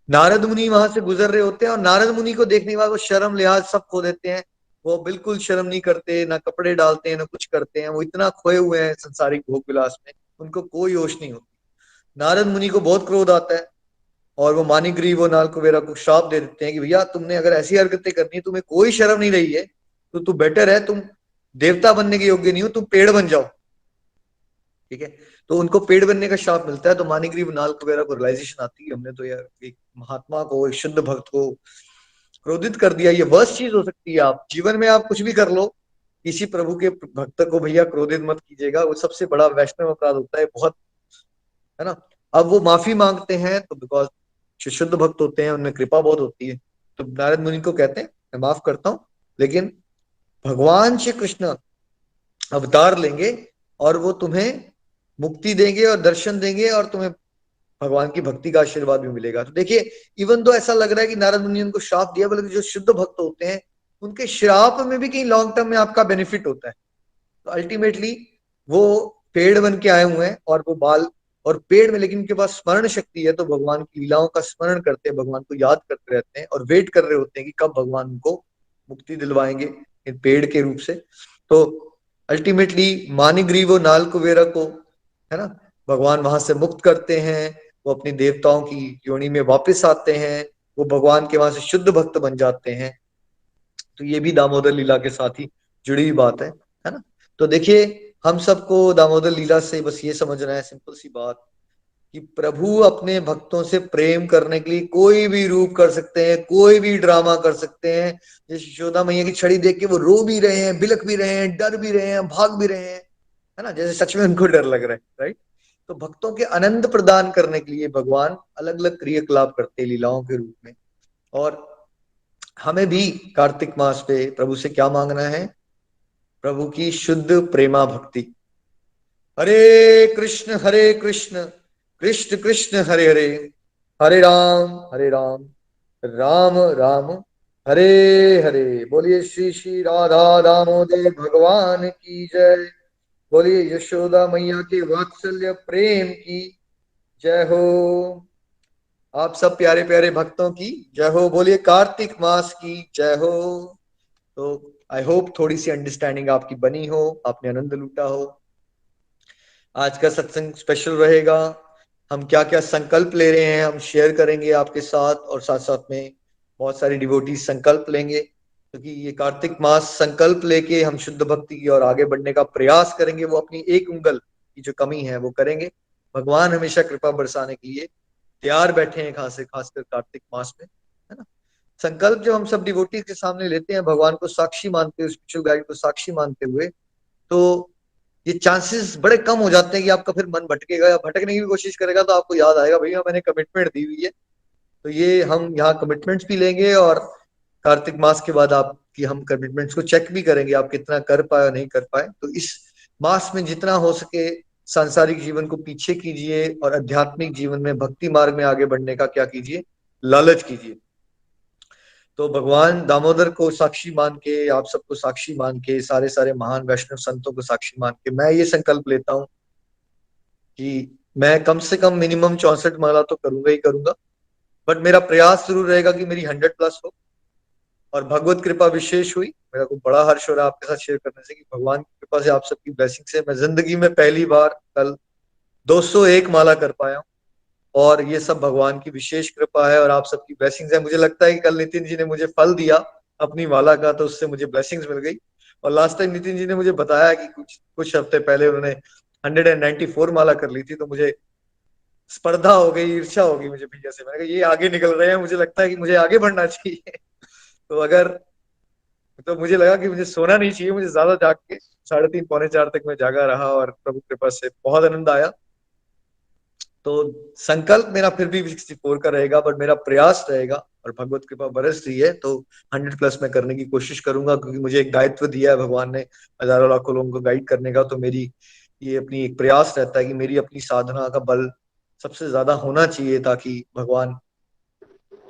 नारद मुनि वहां से गुजर रहे होते हैं, और नारद मुनि को देखने के बाद वो शर्म लिहाज सब खो देते हैं। वो बिल्कुल शर्म नहीं करते, ना कपड़े डालते हैं, ना कुछ करते हैं। वो इतना खोए हुए हैं संसारिक भोग विलास में, उनको कोई होश नहीं होती। नारद मुनि को बहुत क्रोध आता है, और वो मानिग्रीव और नालकुबेरा को श्राप दे देते हैं कि भैया तुमने अगर ऐसी हरकतें करनी है, तुम्हें कोई शर्म नहीं रही है, तो तू बेटर है, तुम देवता बनने के योग्य नहीं हो, तुम पेड़ बन जाओ। ठीक है। तो उनको पेड़ बनने का शाप मिलता है। तो मानिग्रीव नाल वगैरह को रियलाइजेशन आती है, हमने तो यार एक महात्मा को, एक शुद्ध भक्त को क्रोधित कर दिया। ये वर्स्ट चीज हो सकती है। आप जीवन में आप कुछ भी कर लो, किसी प्रभु के भक्त को भैया क्रोधित मत कीजिएगा, वो सबसे बड़ा वैष्णव अपराध होता है बहुत, है ना। अब वो माफी मांगते हैं, तो बिकॉज जो शुद्ध भक्त होते हैं उनमें कृपा बहुत होती है, तो नारद मुनि को कहते हैं मैं माफ करता हूँ, लेकिन भगवान श्री कृष्ण अवतार लेंगे, और वो तुम्हें मुक्ति देंगे और दर्शन देंगे, और तुम्हें भगवान की भक्ति का आशीर्वाद भी मिलेगा। तो देखिए, इवन तो ऐसा लग रहा है कि नारद मुनि ने उनको श्राप दिया, बल्कि जो शुद्ध भक्त होते हैं उनके श्राप में भी कहीं लॉन्ग टर्म में आपका बेनिफिट होता है। तो अल्टीमेटली वो पेड़ बन के आए हुए हैं, और वो बाल और पेड़ में, लेकिन उनके पास स्मरण शक्ति है, तो भगवान की लीलाओं का स्मरण करते हैं, भगवान को याद करते रहते हैं, और वेट कर रहे होते हैं कि कब भगवान उनको मुक्ति दिलवाएंगे इन पेड़ के रूप से। तो अल्टीमेटली मानिग्रीव और नाल कुबेरा को, है ना, भगवान वहां से मुक्त करते हैं। वो अपनी देवताओं की योनि में वापस आते हैं, वो भगवान के वहां से शुद्ध भक्त बन जाते हैं। तो ये भी दामोदर लीला के साथ ही जुड़ी हुई बात है ना। तो देखिए, हम सबको दामोदर लीला से बस ये समझना है, सिंपल सी बात, कि प्रभु अपने भक्तों से प्रेम करने के लिए कोई भी रूप कर सकते हैं, कोई भी ड्रामा कर सकते हैं। जैसे यशोदा मैया की छड़ी देख के वो रो भी रहे हैं, बिलख भी रहे हैं, डर भी रहे हैं, भाग भी रहे हैं, है ना, जैसे सच में उनको डर लग रहा है, राइट। तो भक्तों के आनंद प्रदान करने के लिए भगवान अलग अलग क्रियाकलाप करते हैं लीलाओं के रूप में। और हमें भी कार्तिक मास पे प्रभु से क्या मांगना है? प्रभु की शुद्ध प्रेमा भक्ति। हरे कृष्ण कृष्ण कृष्ण हरे हरे, हरे राम राम राम हरे हरे। बोलिए श्री श्री राधा दामोदर भगवान की जय। बोलिए यशोदा मैया के वात्सल्य प्रेम की जय हो। आप सब प्यारे प्यारे भक्तों की जय हो। बोलिए कार्तिक मास की जय हो। तो आई होप थोड़ी सी अंडरस्टैंडिंग आपकी बनी हो, आपने आनंद लूटा हो। आज का सत्संग स्पेशल रहेगा। हम क्या क्या संकल्प ले रहे हैं हम शेयर करेंगे आपके साथ, और साथ साथ में बहुत सारी डिवोटी संकल्प लेंगे, क्योंकि ये कार्तिक मास संकल्प लेके हम शुद्ध भक्ति की ओर आगे बढ़ने का प्रयास करेंगे। वो अपनी एक उंगल की जो कमी है वो करेंगे। भगवान हमेशा कृपा बरसाने के लिए तैयार बैठे हैं, खासकर कार्तिक मास में, है ना। संकल्प जो हम सब डिवोटी के सामने लेते हैं, भगवान को साक्षी मानते हुए, स्पिरिचुअल गाइड को साक्षी मानते हुए, तो ये चांसेस बड़े कम हो जाते हैं कि आपका फिर मन भटकेगा या भटकने की भी कोशिश करेगा तो आपको याद आएगा भैया मैंने कमिटमेंट दी हुई है। तो ये हम यहाँ कमिटमेंट्स भी लेंगे, और कार्तिक मास के बाद आपकी हम कमिटमेंट्स को चेक भी करेंगे आप कितना कर पाए और नहीं कर पाए। तो इस मास में जितना हो सके सांसारिक जीवन को पीछे कीजिए और आध्यात्मिक जीवन में, भक्ति मार्ग में आगे बढ़ने का क्या कीजिए, लालच कीजिए। तो भगवान दामोदर को साक्षी मान के, आप सबको साक्षी मान के, सारे सारे महान वैष्णव संतों को साक्षी मान के मैं ये संकल्प लेता हूँ कि मैं कम से कम मिनिमम 64 माला तो करूंगा ही करूंगा। बट मेरा प्रयास जरूर रहेगा कि मेरी 100+ हो। और भगवत कृपा विशेष हुई, मेरा को बड़ा हर्ष हो रहा है आपके साथ शेयर करने से कि भगवान की कृपा से, आप सबकी ब्लेसिंग से मैं जिंदगी में पहली बार कल 201 माला कर पाया हूँ। और ये सब भगवान की विशेष कृपा है और आप सबकी ब्लेसिंग्स है। मुझे लगता है कि कल नितिन जी ने मुझे फल दिया अपनी माला का, तो उससे मुझे ब्लेसिंग्स मिल गई। और लास्ट टाइम नितिन जी ने मुझे बताया कि कुछ कुछ हफ्ते पहले उन्होंने 194 माला कर ली थी, तो मुझे स्पर्धा हो गई, ईर्ष्या हो गई मुझे भैया से। मैंने कहा ये आगे निकल रहे हैं, मुझे लगता है कि मुझे आगे बढ़ना चाहिए। तो अगर, तो मुझे लगा कि मुझे सोना नहीं चाहिए, मुझे ज्यादा जाग के 3:30 पौने 4 तक मैं जागा रहा और प्रभु कृपा से बहुत आनंद आया। तो संकल्प मेरा फिर भी 64 का रहेगा, बट मेरा प्रयास रहेगा, और भगवत कृपा बरस रही है तो 100+ में करने की कोशिश करूंगा, क्योंकि मुझे एक दायित्व दिया है भगवान ने हजारों लाखों लोगों को गाइड करने का। तो मेरी ये अपनी एक प्रयास रहता है कि मेरी अपनी साधना का बल सबसे ज्यादा होना चाहिए, ताकि भगवान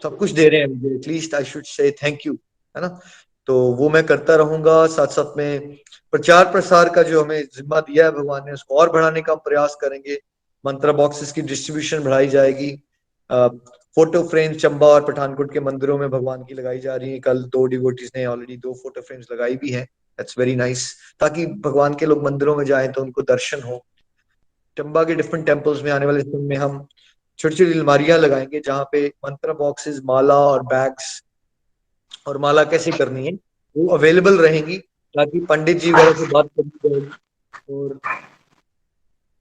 सब कुछ दे रहे हैं मुझे, at least I should say thank you, है ना। तो वो मैं करता रहूंगा। साथ साथ में प्रचार प्रसार का जो हमें जिम्मा दिया है भगवान ने, उसको और बढ़ाने का हम प्रयास करेंगे। मंत्र बॉक्सेस की डिस्ट्रीब्यूशन बढ़ाई जाएगी। फोटो फ्रेम चंबा और पठानकोट के मंदिरों में भगवान की लगाई जा रही है। कल 2 डिवोटीज ने ऑलरेडी 2 फोटो फ्रेम्स लगाई भी हैं। दैट्स वेरी नाइस, ताकि भगवान के लोग मंदिरों में जाएं तो उनको दर्शन हो। चंबा के डिफरेंट टेम्पल्स में आने वाले समय में हम छोटी छोटी अलमारियां लगाएंगे, जहाँ पे मंत्र बॉक्सेस, माला और बैग्स, और माला कैसे करनी है वो अवेलेबल रहेंगी, ताकि पंडित जी वगैरह से बात करनी पड़ेगी। और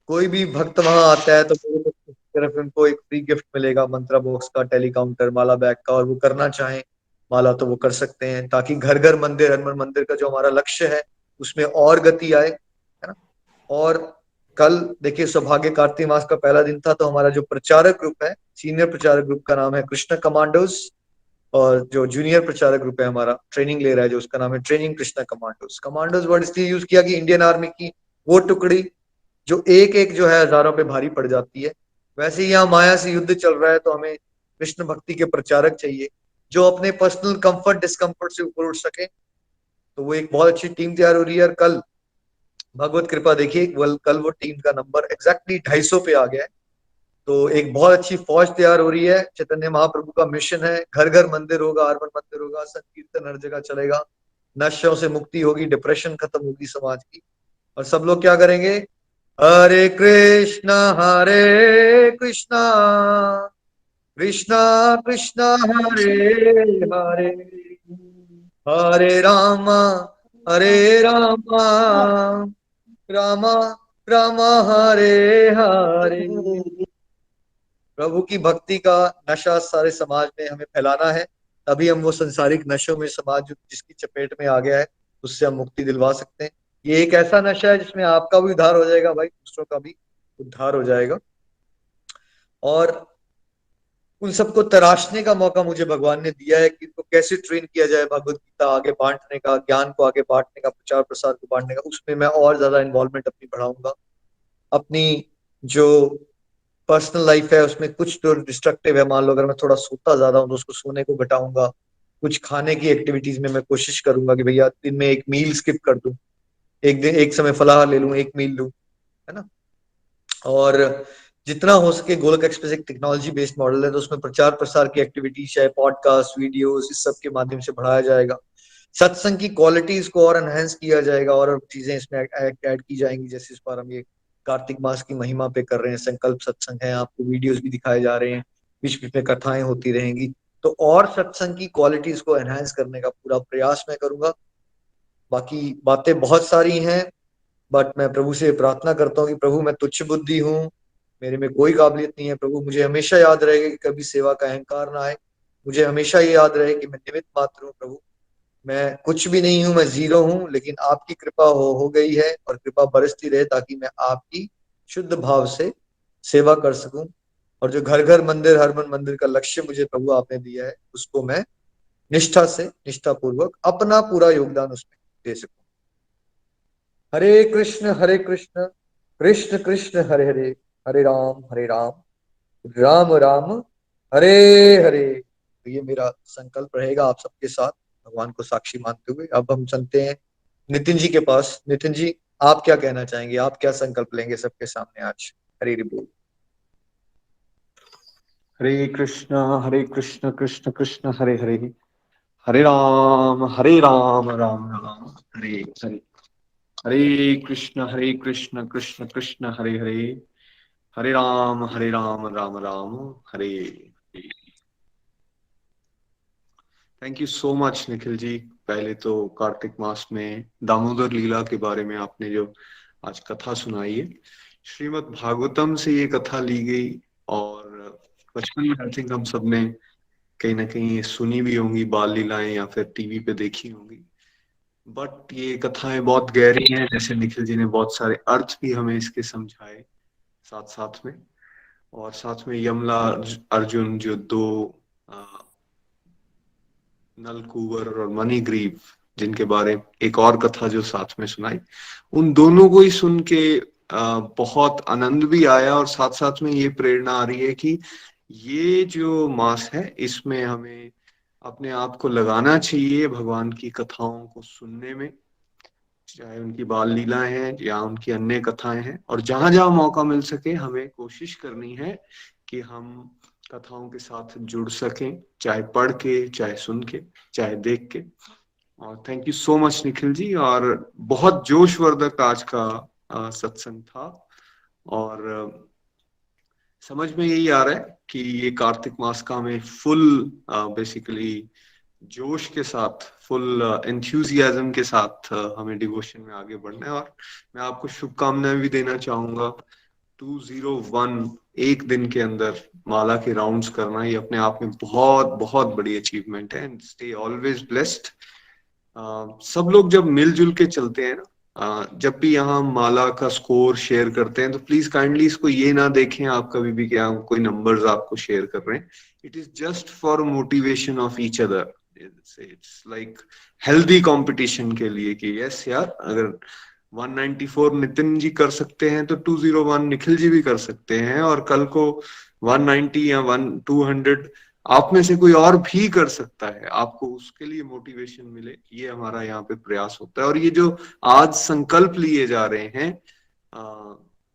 कोई भी भक्त वहां आता है तो मेरे तरफ उनको एक फ्री गिफ्ट मिलेगा, मंत्रा बॉक्स का, टेलीकाउंटर, माला बैग का। और वो करना चाहें माला तो वो कर सकते हैं, ताकि घर घर मंदिर, हर मंदिर का जो हमारा लक्ष्य है उसमें और गति आए, है ना। और कल देखिए सौभाग्य कार्तिक मास का पहला दिन था, तो हमारा जो प्रचारक ग्रुप है, सीनियर प्रचारक ग्रुप का नाम है कृष्ण कमांडोज। और जो जूनियर प्रचारक ग्रुप है हमारा, ट्रेनिंग ले रहा है, जो उसका नाम है training Krishna commandos. Commandos word इसलिए यूज किया कि इंडियन आर्मी की वो टुकड़ी जो एक एक जो है हजारों पे भारी पड़ जाती है, वैसे ही यहाँ माया से युद्ध चल रहा है, तो हमें कृष्ण भक्ति के प्रचारक चाहिए जो अपने पर्सनल कंफर्ट डिस्कम्फर्ट से ऊपर उठ सके। तो वो एक बहुत अच्छी टीम तैयार हो रही है। और कल भगवत कृपा देखिए, कल वो टीम का नंबर एग्जैक्टली 250 पे आ गया है। तो एक बहुत अच्छी फौज तैयार हो रही है। चैतन्य महाप्रभु का मिशन है, घर घर मंदिर होगा, अर्बन मंदिर होगा, संकीर्तन हर जगह चलेगा, नशों से मुक्ति होगी, डिप्रेशन खत्म होगी समाज की। और सब लोग क्या करेंगे, हरे कृष्णा कृष्णा कृष्णा हरे हरे, हरे रामा हरे रामा, रामा रामा हरे हरे। प्रभु की भक्ति का नशा सारे समाज में हमें फैलाना है, तभी हम वो संसारिक नशों में, समाज जिसकी चपेट में आ गया है, उससे हम मुक्ति दिलवा सकते हैं। ये एक ऐसा नशा है जिसमें आपका भी उद्धार हो जाएगा भाई, दूसरों का भी उद्धार हो जाएगा। और उन सबको तराशने का मौका मुझे भगवान ने दिया है कि इनको कैसे ट्रेन किया जाए भगवत गीता आगे बांटने का, ज्ञान को आगे बांटने का, प्रचार प्रसार को बांटने का। उसमें मैं और ज्यादा इन्वॉल्वमेंट अपनी बढ़ाऊंगा। अपनी जो पर्सनल लाइफ है उसमें कुछ तो डिस्ट्रक्टिव है, मान लो अगर मैं थोड़ा सोता ज्यादा हूँ तो उसको सोने को घटाऊंगा। कुछ खाने की एक्टिविटीज में मैं कोशिश करूंगा कि भैया दिन में एक मील स्किप कर दूं, एक दिन एक समय फलाह ले लूं, एक मील लूं, है ना। और जितना हो सके, गोलक एक्सप्रेस एक टेक्नोलॉजी बेस्ड मॉडल है, तो उसमें प्रचार प्रसार की एक्टिविटीज चाहे पॉडकास्ट वीडियोस इस सब के माध्यम से बढ़ाया जाएगा। सत्संग की क्वालिटीज को और एनहेंस किया जाएगा और चीजें इसमें ऐड की जाएंगी। जैसे इस बार हम ये कार्तिक मास की महिमा पे कर रहे हैं, संकल्प सत्संग है, आपको वीडियोस भी दिखाए जा रहे हैं, बीच बीच में कथाएं होती रहेंगी। तो और सत्संग की क्वालिटीज को एनहेंस करने का पूरा प्रयास मैं करूंगा। बाकी बातें बहुत सारी हैं, बट मैं प्रभु से प्रार्थना करता हूँ कि प्रभु मैं तुच्छ बुद्धि हूँ, मेरे में कोई काबिलियत नहीं है। प्रभु मुझे हमेशा याद रहेगा कि कभी सेवा का अहंकार ना आए। मुझे हमेशा ये याद रहे कि मैं निमित्त मात्र हूँ प्रभु, मैं कुछ भी नहीं हूं, मैं जीरो हूं, लेकिन आपकी कृपा हो गई है और कृपा बरसती रहे ताकि मैं आपकी शुद्ध भाव से सेवा कर सकूं। और जो घर घर मंदिर हर मन मंदिर का लक्ष्य मुझे प्रभु आपने दिया है, उसको मैं निष्ठा से, निष्ठा पूर्वक अपना पूरा योगदान उसमें दे सकूं। हरे कृष्ण कृष्ण कृष्ण हरे हरे, हरे राम राम राम हरे हरे। तो ये मेरा संकल्प रहेगा आप सबके साथ, भगवान को साक्षी मानते हुए। अब हम चलते हैं नितिन जी के पास। नितिन जी, आप क्या कहना चाहेंगे, आप क्या संकल्प लेंगे सबके सामने आज? हरी हरी बोल। Hare Krishna Krishna Krishna Hare Hare, Hare Ram Ram Ram Hare Hare. Hare Krishna Krishna Krishna Hare Hare, Hare Ram Ram Ram Hare Hare. Thank you so much Nikhil ji. पहले तो कार्तिक मास में दामोदर लीला के बारे में आपने जो आज कथा सुनाई है, श्रीमद् भागवतम से ये कथा ली गई। और बचपन में आई थिंक हम सब ने कहीं ना कहीं सुनी भी होंगी, बाल लीलाएं या फिर टीवी पे देखी होंगी। बट ये कथाएं बहुत गहरी हैं, जैसे निखिल जी ने बहुत सारे अर्थ भी हमें इसके समझाए साथ साथ में। और साथ में यमला अर्जुन जो दो नलकूबर और मणिग्रीव, जिनके बारे एक और कथा जो साथ में सुनाई, उन दोनों को ही सुन के बहुत आनंद भी आया। और साथ साथ में ये प्रेरणा आ रही है कि ये जो मास है इसमें हमें अपने आप को लगाना चाहिए भगवान की कथाओं को सुनने में, चाहे उनकी बाल लीलाएं हैं या उनकी अन्य कथाएं हैं। और जहां जहां मौका मिल सके हमें कोशिश करनी है कि हम कथाओं के साथ जुड़ सकें, चाहे पढ़ के, चाहे सुन के, चाहे देख के। और thank you so much Nikhil ji. और बहुत जोशवर्धक आज का सत्संग था। और समझ में यही आ रहा है कि ये कार्तिक मास का हमें फुल बेसिकली जोश के साथ, फुल एंथुजियाज्म के साथ हमें डिवोशन में आगे बढ़ना है। और मैं आपको शुभकामनाएं भी देना चाहूंगा। 201 एक दिन के अंदर माला के राउंड्स करना, ये अपने आप में बहुत बहुत बड़ी अचीवमेंट है। And stay always blessed. सब लोग जब मिलजुल के चलते हैं ना, जब भी यहाँ माला का स्कोर शेयर करते हैं, तो प्लीज काइंडली इसको ये ना देखें आप कभी भी कि हम कोई नंबर्स आपको शेयर कर रहे हैं। It is just for motivation of each other. It's like healthy competition के लिए कि यस यार, अगर 194 नितिन जी कर सकते हैं तो 201 निखिल जी भी कर सकते हैं। और कल को 190 या 200 आप में से कोई और भी कर सकता है, आपको उसके लिए मोटिवेशन मिले, ये हमारा यहाँ पे प्रयास होता है। और ये जो आज संकल्प लिए जा रहे हैं,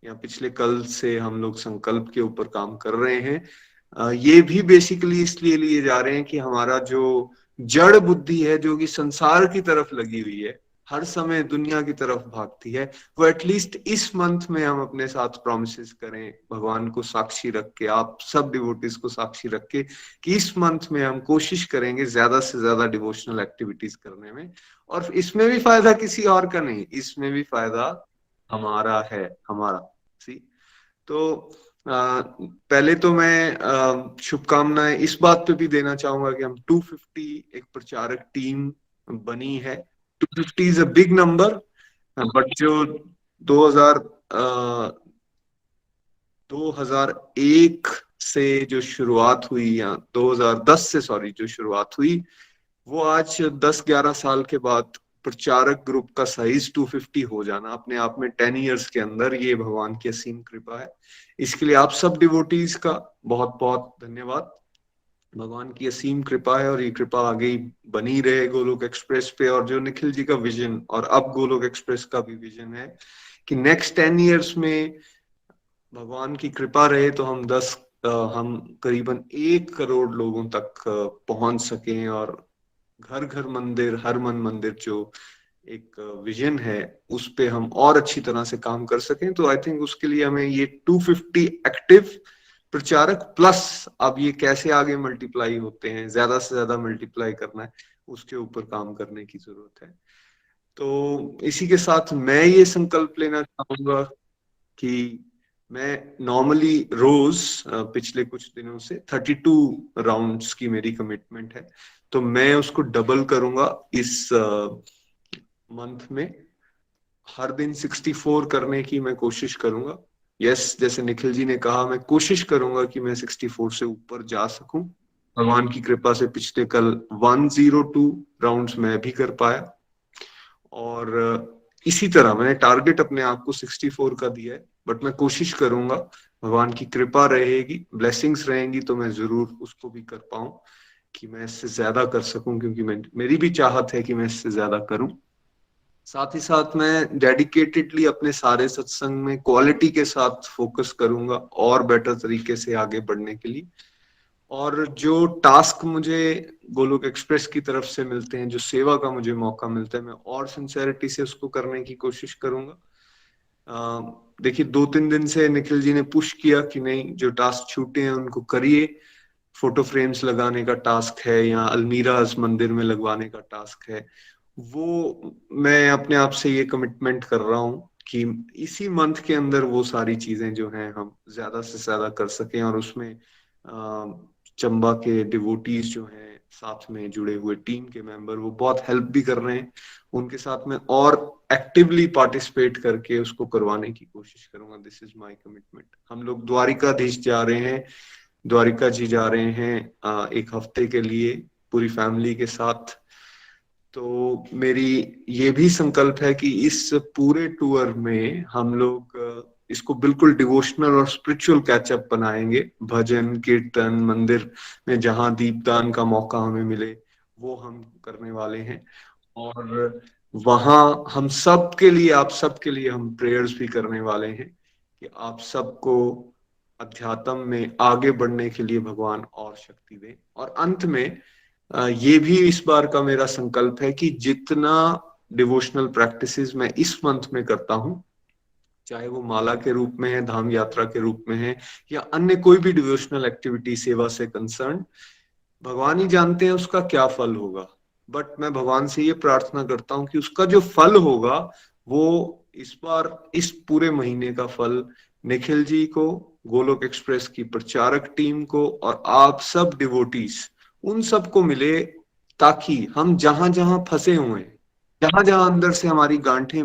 या पिछले कल से हम लोग संकल्प के ऊपर काम कर रहे हैं, ये भी बेसिकली इसलिए लिए जा रहे हैं कि हमारा जो जड़ बुद्धि है, जो कि संसार की तरफ लगी हुई है, हर समय दुनिया की तरफ भागती है, वो एटलीस्ट इस मंथ में हम अपने साथ प्रोमिस करें, भगवान को साक्षी रख के, आप सब डिवोटीज को साक्षी रख के, कि इस मंथ में हम कोशिश करेंगे ज्यादा से ज्यादा डिवोशनल एक्टिविटीज करने में। और इसमें भी फायदा किसी और का नहीं, इसमें भी फायदा हमारा है, हमारा। सी तो पहले तो मैं शुभकामनाएं इस बात पे भी देना चाहूंगा कि हम 250 एक प्रचारक टीम बनी है। 250 is a big number, but जो 2000 2001 से जो शुरुआत हुई, या 2010 से सॉरी जो शुरुआत हुई, वो आज 10-11 साल के बाद प्रचारक ग्रुप का साइज 250 हो जाना अपने आप में 10 इयर्स के अंदर, ये भगवान की असीम कृपा है। इसके लिए आप सब डिवोटीज का बहुत बहुत धन्यवाद। भगवान की असीम कृपा है और ये कृपा आगे ही बनी रहे गोलोक एक्सप्रेस पे। और जो निखिल जी का विजन और अब गोलोक एक्सप्रेस का भी विजन है कि नेक्स्ट 10 इयर्स में भगवान की कृपा रहे तो हम करीबन 1 करोड़ लोगों तक पहुंच सकें, और घर घर मंदिर, हर मन मंदिर जो एक विजन है उस पे हम और अच्छी तरह से काम कर सकें। तो आई थिंक उसके लिए हमें ये 250 एक्टिव प्रचारक प्लस अब ये कैसे आगे मल्टीप्लाई होते हैं, ज्यादा से ज्यादा मल्टीप्लाई करना है, उसके ऊपर काम करने की जरूरत है। तो इसी के साथ मैं ये संकल्प लेना चाहूंगा कि मैं नॉर्मली रोज पिछले कुछ दिनों से 32 राउंड्स की मेरी कमिटमेंट है, तो मैं उसको डबल करूंगा इस मंथ में। हर दिन 64 करने की मैं कोशिश करूंगा। यस, जैसे निखिल जी ने कहा, मैं कोशिश करूंगा कि मैं 64 से ऊपर जा सकूं। भगवान की कृपा से पिछले कल 102 राउंड्स मैं भी कर पाया, और इसी तरह मैंने टारगेट अपने आप को 64 का दिया है, बट मैं कोशिश करूंगा, भगवान की कृपा रहेगी, ब्लेसिंग्स रहेंगी तो मैं जरूर उसको भी कर पाऊं, कि मैं इससे ज्यादा कर सकूं, क्योंकि मेरी भी चाहत है कि मैं इससे ज्यादा करूं। साथ ही साथ मैं डेडिकेटेडली अपने सारे सत्संग में क्वालिटी के साथ फोकस करूंगा और बेटर तरीके से आगे बढ़ने के लिए। और जो टास्क मुझे गोलोक एक्सप्रेस की तरफ से मिलते हैं, जो सेवा का मुझे मौका मिलता है, मैं और सिंसेरिटी से उसको करने की कोशिश करूंगा। देखिए, 2-3 दिन से निखिल जी ने पुश किया कि नहीं, जो टास्क छूटे हैं उनको करिए। फोटो फ्रेम्स लगाने का टास्क है या अलमीराज मंदिर में लगवाने का टास्क है, वो मैं अपने आप से ये कमिटमेंट कर रहा हूँ कि इसी मंथ के अंदर वो सारी चीजें जो हैं हम ज्यादा से ज्यादा कर सकें। और उसमें चंबा के डिवोटीज जो हैं, साथ में जुड़े हुए टीम के मेंबर, वो बहुत हेल्प भी कर रहे हैं, उनके साथ में और एक्टिवली पार्टिसिपेट करके उसको करवाने की कोशिश करूंगा। This is my commitment. हम लोग द्वारिकाधीश जा रहे हैं, द्वारिका जी जा रहे हैं 1 हफ्ते के लिए पूरी फैमिली के साथ। तो मेरी ये भी संकल्प है कि इस पूरे टूर में हम लोग इसको बिल्कुल डिवोशनल और स्पिरिचुअल कैचअप बनाएंगे। भजन कीर्तन, मंदिर में जहां दीपदान का मौका हमें मिले वो हम करने वाले हैं। और वहां हम सब के लिए, आप सब के लिए हम प्रेयर्स भी करने वाले हैं कि आप सबको अध्यात्म में आगे बढ़ने के लिए भगवान और शक्ति दें। और अंत में ये भी इस बार का मेरा संकल्प है कि जितना डिवोशनल प्रैक्टिसेस मैं इस मंथ में करता हूं, चाहे वो माला के रूप में है, धाम यात्रा के रूप में है, या अन्य कोई भी डिवोशनल एक्टिविटी सेवा से कंसर्न, भगवान ही जानते हैं उसका क्या फल होगा। बट मैं भगवान से ये प्रार्थना करता हूँ कि उसका जो फल होगा वो इस बार इस पूरे महीने का फल निखिल जी को, गोलोक एक्सप्रेस की प्रचारक टीम को और आप सब डिवोटीज, उन सबको मिले, ताकि हम जहां जहां फंसे हुए हैं, जहां जहां अंदर से हमारी गांठें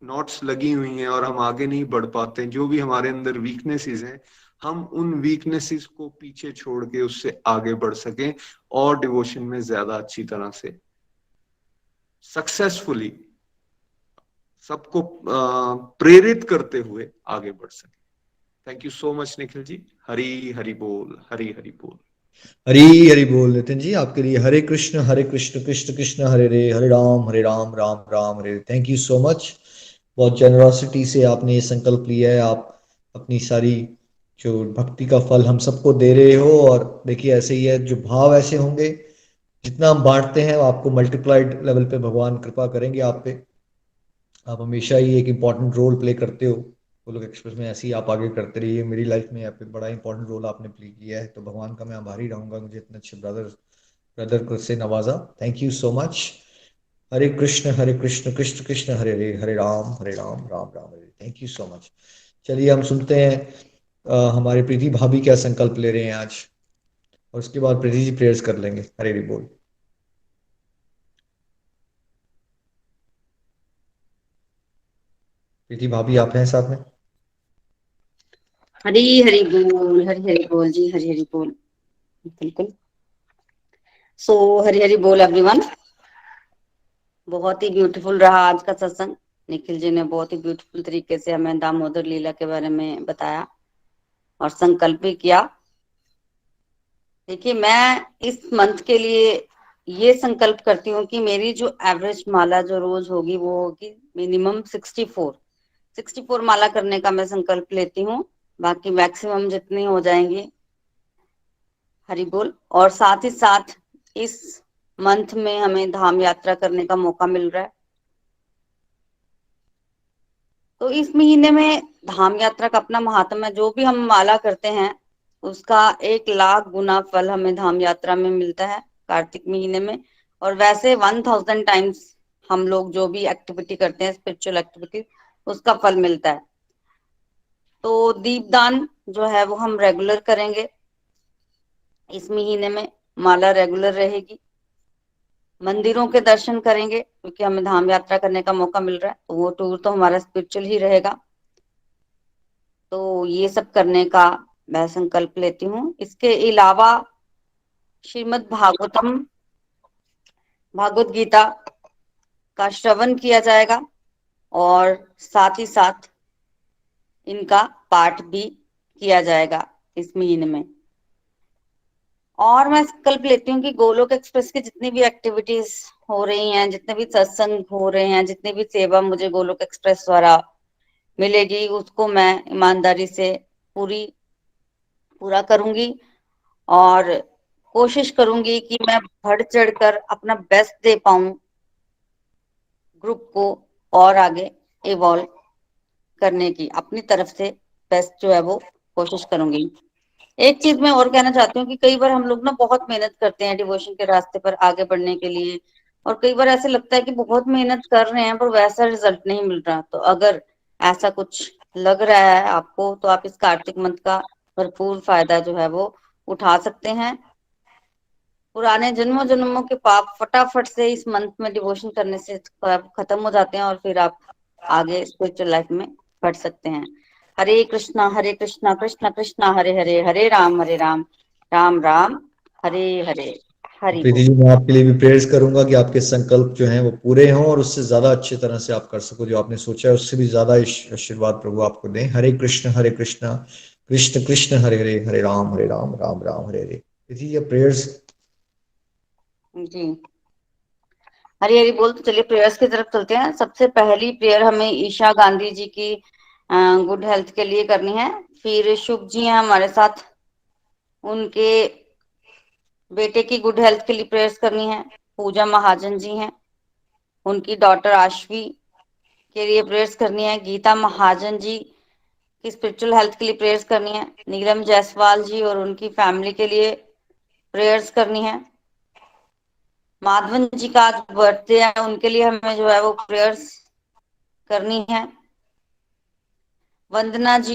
नॉट्स लगी हुई हैं और हम आगे नहीं बढ़ पाते हैं, जो भी हमारे अंदर वीकनेसेस हैं, हम उन वीकनेसेस को पीछे छोड़ के उससे आगे बढ़ सकें और डिवोशन में ज्यादा अच्छी तरह से सक्सेसफुली सबको प्रेरित करते हुए आगे बढ़ सके। Thank you so much Nikhil ji. Hari Hari बोल, हरी हरि बोल। हरी हरी बोल। नितिन जी, आपके लिए Hare Krishna Krishna Krishna Hare Ram Ram Ram Hare. Thank you so much. बहुत जेनरोसिटी से आपने ये संकल्प लिया है। आप अपनी सारी जो भक्ति का फल हम सबको दे रहे हो, और देखिए ऐसे ही है, जो भाव ऐसे होंगे, जितना हम बांटते हैं आपको मल्टीप्लाइड लेवल पे भगवान कृपा करेंगे आप पे। आप हमेशा ही एक इम्पॉर्टेंट रोल प्ले करते हो गोलोक एक्सप्रेस में, ऐसे ही आप आगे करते रहिए। मेरी लाइफ में यहाँ पे बड़ा इंपॉर्टेंट रोल आपने प्ले किया है, तो भगवान का मैं आभारी रहूंगा, मुझे इतने अच्छे ब्रदर से नवाजा। Thank you so much. Hare Krishna Krishna Krishna Hare Ram Ram Ram Hare. Thank you so much. चलिए हम सुनते हैं हमारे प्रीति भाभी क्या संकल्प ले रहे हैं आज, और उसके बाद प्रीति जी प्रेयर्स कर लेंगे। हरे हरि बोल। प्रीति भाभी आप हैं साथ में? हरी हरी बोल, हरी हरी बोल जी, हरी हरी बोल। बिल्कुल। सो हरी हरी बोल एवरीवन। बहुत ही ब्यूटीफुल रहा आज का सत्संग। निखिल जी ने बहुत ही ब्यूटीफुल तरीके से हमें दामोदर लीला के बारे में बताया और संकल्प भी किया। देखिए, मैं इस मंथ के लिए ये संकल्प करती हूँ कि मेरी जो एवरेज माला जो रोज होगी वो होगी मिनिमम 64 माला करने का मैं संकल्प लेती हूँ। बाकी मैक्सिमम जितनी हो जाएंगी, हरि बोल। और साथ ही साथ इस मंथ में हमें धाम यात्रा करने का मौका मिल रहा है, तो इस महीने में धाम यात्रा का अपना महात्म है। जो भी हम माला करते हैं उसका 1 लाख गुना फल हमें धाम यात्रा में मिलता है कार्तिक महीने में। और वैसे 1000 टाइम्स हम लोग जो भी एक्टिविटी करते हैं, स्पिरिचुअल एक्टिविटी, उसका फल मिलता है। तो दीपदान जो है वो हम रेगुलर करेंगे इस महीने में, माला रेगुलर रहेगी। मंदिरों के दर्शन करेंगे क्योंकि हमें धाम यात्रा करने का मौका मिल रहा है, तो वो टूर तो हमारा स्पिरिचुअल ही रहेगा। तो ये सब करने का मैं संकल्प लेती हूँ। इसके अलावा श्रीमद् भागवतम, भागवत गीता का श्रवण किया जाएगा और साथ ही साथ इनका पाठ भी किया जाएगा इस महीने में। और मैं संकल्प लेती हूँ कि गोलोक एक्सप्रेस की जितनी भी एक्टिविटीज हो रही हैं, जितने भी सत्संग हो रहे हैं, जितनी भी सेवा मुझे गोलोक एक्सप्रेस द्वारा मिलेगी, उसको मैं ईमानदारी से पूरा करूंगी और कोशिश करूंगी कि मैं बढ़ चढ़ कर अपना बेस्ट दे पाऊं ग्रुप को और आगे इवॉल्व करने की। अपनी तरफ से बेस्ट जो है वो कोशिश करूंगी। एक चीज मैं और कहना चाहती हूँ कि कई बार हम लोग ना बहुत मेहनत करते हैं डिवोशन के रास्ते पर आगे बढ़ने के लिए, और कई बार ऐसे लगता है कि बहुत मेहनत कर रहे हैं पर वैसा रिजल्ट नहीं मिल रहा। तो अगर ऐसा कुछ लग रहा है आपको, तो आप इस कार्तिक मंथ का भरपूर फायदा जो है वो उठा सकते हैं। पुराने जन्मों जन्मों के पाप फटाफट से इस मंथ में डिवोशन करने से खत्म हो जाते हैं और फिर आप आगे स्पिरिचुअल लाइफ में बढ़ सकते हैं। हरे कृष्णा कृष्णा कृष्णा हरे हरे, हरे राम राम राम हरे हरे। हरि प्रीति बोल। जी, मैं आपके लिए भी प्रेयर्स करूंगा कि आपके संकल्प जो हैं वो पूरे हों और उससे ज्यादा अच्छी तरह से आप कर सको। जो आपने सोचा है उससे भी ज्यादा आशीर्वाद प्रभु आपको दें। हरे कृष्ण कृष्ण कृष्ण हरे हरे, हरे राम राम राम हरे हरे। प्रीति जी, ये प्रेयर्स। जी, हरी हरी बोल। तो चलिए प्रेयर्स की तरफ चलते हैं। सबसे पहली प्रेयर हमें ईशा गांधी जी की गुड हेल्थ के लिए करनी है। फिर शुभ जी हैं हमारे साथ, उनके बेटे की गुड हेल्थ के लिए प्रेयर्स करनी है। पूजा महाजन जी हैं, उनकी डॉटर आशवी के लिए प्रेयर्स करनी है। गीता महाजन जी की स्पिरिचुअल हेल्थ के लिए प्रेयर्स करनी है। नीलम जायसवाल जी और उनकी फैमिली के लिए प्रेयर्स करनी है। माधवन जी का आज बर्थडे है, उनके लिए हमें जो है वो प्रेयर्स करनी है। वंदना जी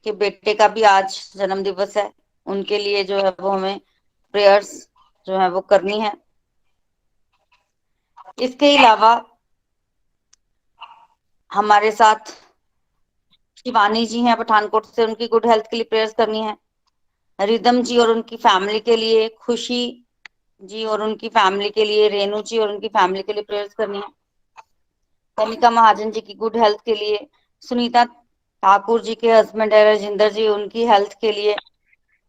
के बेटे का भी आज जन्म दिवस है, उनके लिए जो है वो हमें प्रेयर्स जो है वो करनी है। इसके अलावा हमारे साथ शिवानी जी हैं पठानकोट से, उनकी गुड हेल्थ के लिए प्रेयर्स करनी है। रिदम जी और उनकी फैमिली के लिए, खुशी जी और उनकी फैमिली के लिए, रेणु जी और उनकी फैमिली के लिए प्रेयर्स करनी है। कनिका महाजन जी की गुड हेल्थ के लिए, सुनीता ठाकुर जी के हस्बैंड है राजेंद्र जी, उनकी हेल्थ के लिए,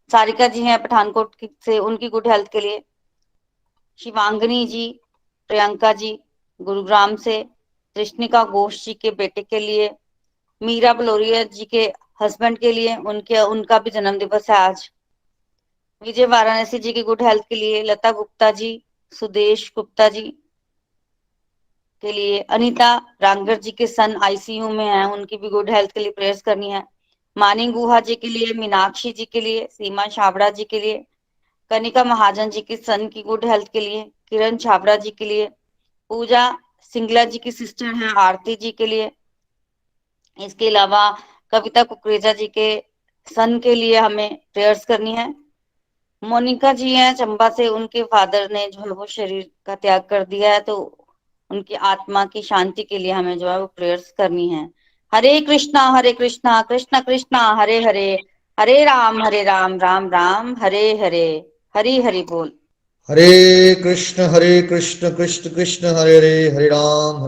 सारिका जी हैं पठानकोट से, उनकी गुड हेल्थ के लिए, शिवांगनी जी, प्रियंका जी गुरुग्राम से, कृष्णिका घोष जी के बेटे के लिए, मीरा बलोरिया जी के हस्बैंड के लिए, उनका भी जन्म दिवस है आज। विजय वाराणसी जी की गुड हेल्थ के लिए, लता गुप्ता जी, सुदेश गुप्ता जी के लिए, अनीता रांगर जी के सन आईसीयू में हैं, उनकी भी गुड हेल्थ के लिए प्रेयर्स करनी है। मानी गुहा जी के लिए, मीनाक्षी जी के लिए, सीमा छाबड़ा जी के लिए, कनिका महाजन जी के सन की गुड हेल्थ के लिए, किरण छाबड़ा जी के लिए, पूजा सिंगला जी की सिस्टर हैं आरती जी के लिए। इसके अलावा कविता कुकरेजा जी के सन के लिए हमें प्रेयर्स करनी है। मोनिका जी हैं चंबा से, उनके फादर ने जो है वो शरीर का त्याग कर दिया है, तो उनकी आत्मा की शांति के लिए हमें जो है वो प्रेयर्स करनी है। हरे कृष्णा कृष्णा कृष्णा हरे हरे, हरे राम राम राम हरे हरे, हरि हरि बोल। हरे कृष्ण कृष्ण कृष्ण हरे हरे, हरे राम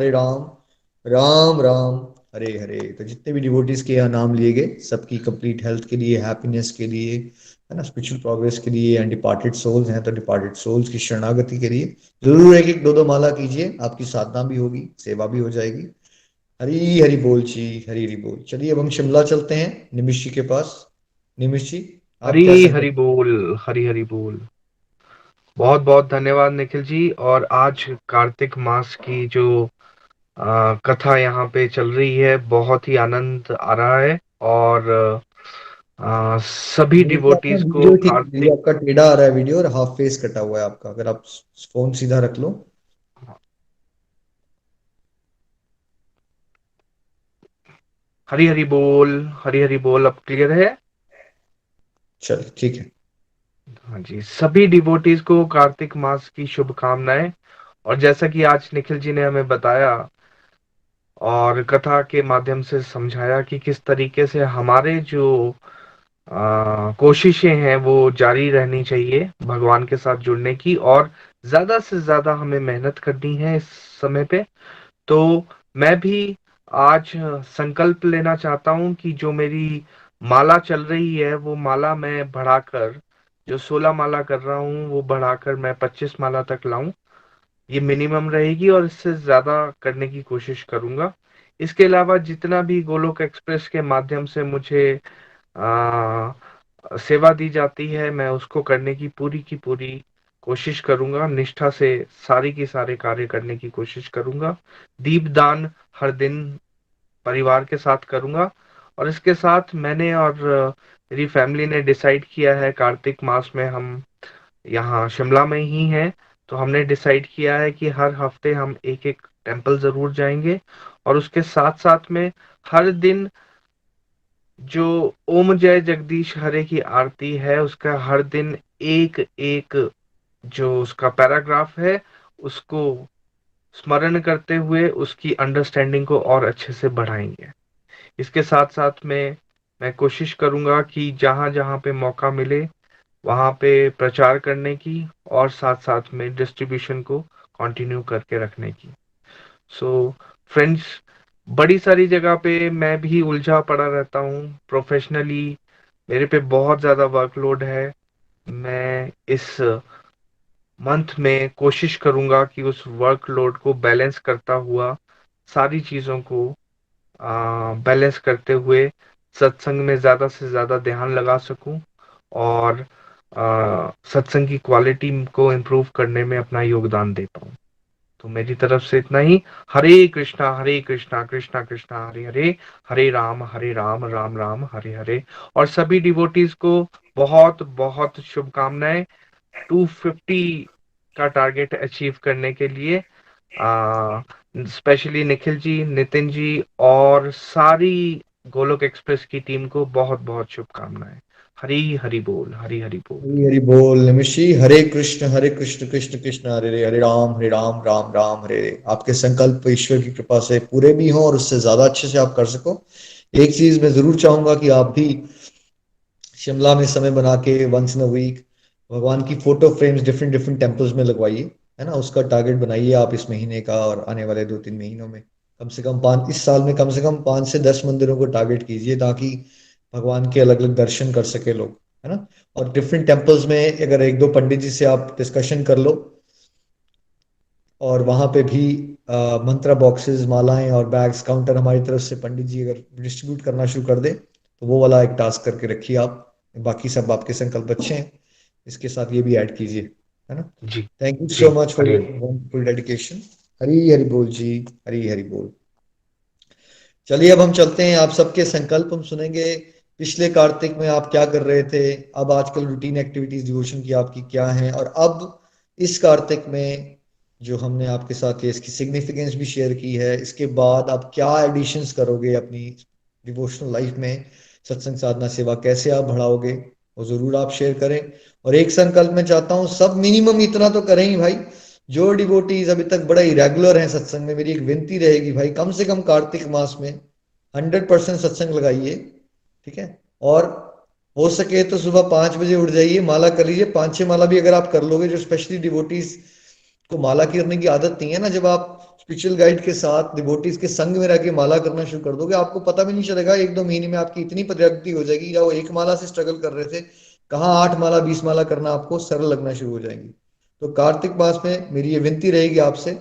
राम राम हरे हरे। तो जितने भी डिवोटीज के यहाँ नाम लिए गए, सबकी कंप्लीट हेल्थ के लिए, हैप्पीनेस के लिए, है ना, स्पिरिचुअल प्रोग्रेस के लिए, एंड डिपार्टेड सोल्स हैं तो डिपार्टेड सोल्स की शरणागति के लिए जरूर एक एक दो दो माला कीजिए, आपकी साधना भी होगी, सेवा भी हो जाएगी। हरी हरि बोल जी, हरी हरि बोल। चलिए अब हम शिमला चलते हैं निमिष जी के पास। निमिष जी, आप क्या हरी हरि संकल्प? बोल, हरी हरि बोल। बहुत बहुत धन्यवाद निखिल जी। और आज कार्तिक मास की जो कथा यहाँ पे चल रही है, बहुत ही आनंद आ रहा है। और सभी मेरे को आपका डिवोटीज को वीडियो ठीक, ये कार्तिक, आपका टेढ़ा आ रहा है वीडियो और हाफ फेस कटा हुआ है आपका, अगर आप फोन सीधा रख लो। हरी हरि बोल, हरी हरि बोल। अब क्लियर है? चल ठीक है। हाँ जी, सभी डिवोटीज को कार्तिक मास की शुभकामनाएं। और जैसा कि आज निखिल जी ने हमें बताया और कथा के माध्यम से समझाया कि किस तरीके से हमारे जो कोशिशें हैं वो जारी रहनी चाहिए भगवान के साथ जुड़ने की, और ज्यादा से ज्यादा हमें मेहनत करनी है इस समय पे। तो मैं भी आज संकल्प लेना चाहता हूं कि जो मेरी माला चल रही है वो माला मैं बढ़ाकर, जो 16 माला कर रहा हूं वो बढ़ाकर मैं 25 माला तक लाऊं। ये मिनिमम रहेगी और इससे ज्यादा करने की कोशिश करूंगा। इसके अलावा जितना भी गोलोक एक्सप्रेस के माध्यम से मुझे आ, सेवा दी जाती है, मैं उसको करने की पूरी कोशिश करूंगा। निष्ठा से सारी की सारे कार्य करने की कोशिश करूंगा। दीपदान हर दिन परिवार के साथ करूंगा। और इसके साथ मैंने और मेरी फैमिली ने डिसाइड किया है, कार्तिक मास में हम यहाँ शिमला में ही हैं, तो हमने डिसाइड किया है कि हर हफ्ते हम एक एक टेम्पल जरूर जाएंगे। और उसके साथ साथ में हर दिन जो ओम जय जगदीश हरे की आरती है, उसका हर दिन एक एक जो उसका पैराग्राफ है उसको स्मरण करते हुए उसकी अंडरस्टैंडिंग को और अच्छे से बढ़ाएंगे। इसके साथ साथ में मैं कोशिश करूंगा कि जहां जहां पे मौका मिले वहां पे प्रचार करने की, और साथ साथ में डिस्ट्रीब्यूशन को कंटिन्यू करके रखने की। सो फ्रेंड्स, बड़ी सारी जगह पे मैं भी उलझा पड़ा रहता हूँ प्रोफेशनली। मेरे पे बहुत ज्यादा वर्कलोड है। मैं इस मंथ में कोशिश करूंगा कि उस वर्कलोड को बैलेंस करता हुआ, सारी चीजों को बैलेंस करते हुए सत्संग में ज्यादा से ज्यादा ध्यान लगा सकूं, और सत्संग की क्वालिटी को इम्प्रूव करने में अपना योगदान दे पाऊं। तो मेरी तरफ से इतना ही। हरे कृष्णा कृष्णा कृष्णा हरे हरे, हरे राम राम राम हरे हरे। और सभी डिवोटीज को बहुत बहुत शुभकामनाएं 250 का टारगेट अचीव करने के लिए। स्पेशली निखिल जी, नितिन जी और सारी गोलोक एक्सप्रेस की टीम को बहुत बहुत शुभकामनाएं। हरी हरि बोल, हरी हरि बोल। हरी हरि बोल। निमिष जी, हरे कृष्ण कृष्ण कृष्ण हरे हरे, हरे राम राम राम हरे हरे। आपके संकल्प ईश्वर की कृपा से पूरे भी हों और उससे ज्यादा अच्छे से आप कर सको। एक चीज मैं जरूर चाहूंगा कि आप भी शिमला में समय बना के वंस इन अ वीक भगवान की photo frames different different temples में लगवाइए, है ना। उसका टारगेट बनाइए आप इस महीने का और आने वाले 2-3 महीनों में। कम से कम 5, इस साल में कम से कम 5 से 10 मंदिरों को टारगेट कीजिए ताकि भगवान के अलग अलग दर्शन कर सके लोग, है ना। और डिफरेंट टेम्पल्स में अगर एक दो पंडित जी से आप डिस्कशन कर लो और वहां पे भी मंत्रा बॉक्सेस, मालाएं और बैग्स काउंटर हमारी तरफ से पंडित जी अगर डिस्ट्रीब्यूट करना शुरू कर दे तो वो वाला एक टास्क करके रखिए आप। बाकी सब आपके संकल्प अच्छे हैं, इसके साथ ये भी ऐड कीजिए, है ना। जी थैंक यू जी। So much for Hare your wonderful dedication. Hari Hari बोल जी, हरी हरि बोल। चलिए अब हम चलते हैं, आप सबके संकल्प हम सुनेंगे। पिछले कार्तिक में आप क्या कर रहे थे, अब आजकल रूटीन एक्टिविटीज डिवोशन की आपकी क्या हैं, और अब इस कार्तिक में जो हमने आपके साथ ये इसकी सिग्निफिकेंस भी शेयर की है, इसके बाद आप क्या एडिशंस करोगे अपनी डिवोशनल लाइफ में, सत्संग साधना सेवा कैसे आप बढ़ाओगे, वो जरूर आप शेयर करें। और एक संकल्प मैं चाहता हूँ सब मिनिमम इतना तो करें ही भाई। जो डिवोटीज अभी तक बड़ा इरेगुलर हैं सत्संग में, मेरी एक विनती रहेगी भाई, कम से कम कार्तिक मास में 100% सत्संग लगाइए, ठीक है। और हो सके तो सुबह 5 बजे उठ जाइए, माला कर लीजिए। 5-6 माला भी अगर आप कर लोगे, जो स्पेशली डिवोटीज को माला करने की आदत नहीं है ना, जब आप स्पिरिचुअल गाइड के साथ डिवोटीज के संग में रह के माला करना शुरू कर दोगे, आपको पता भी नहीं चलेगा, 1-2 महीने में आपकी इतनी प्रगति हो जाएगी। या वो 1 माला से स्ट्रगल कर रहे थे, कहाँ 8 माला 20 माला करना आपको सरल लगना शुरू हो जाएंगी। तो कार्तिक मास में मेरी ये विनती रहेगी आपसे,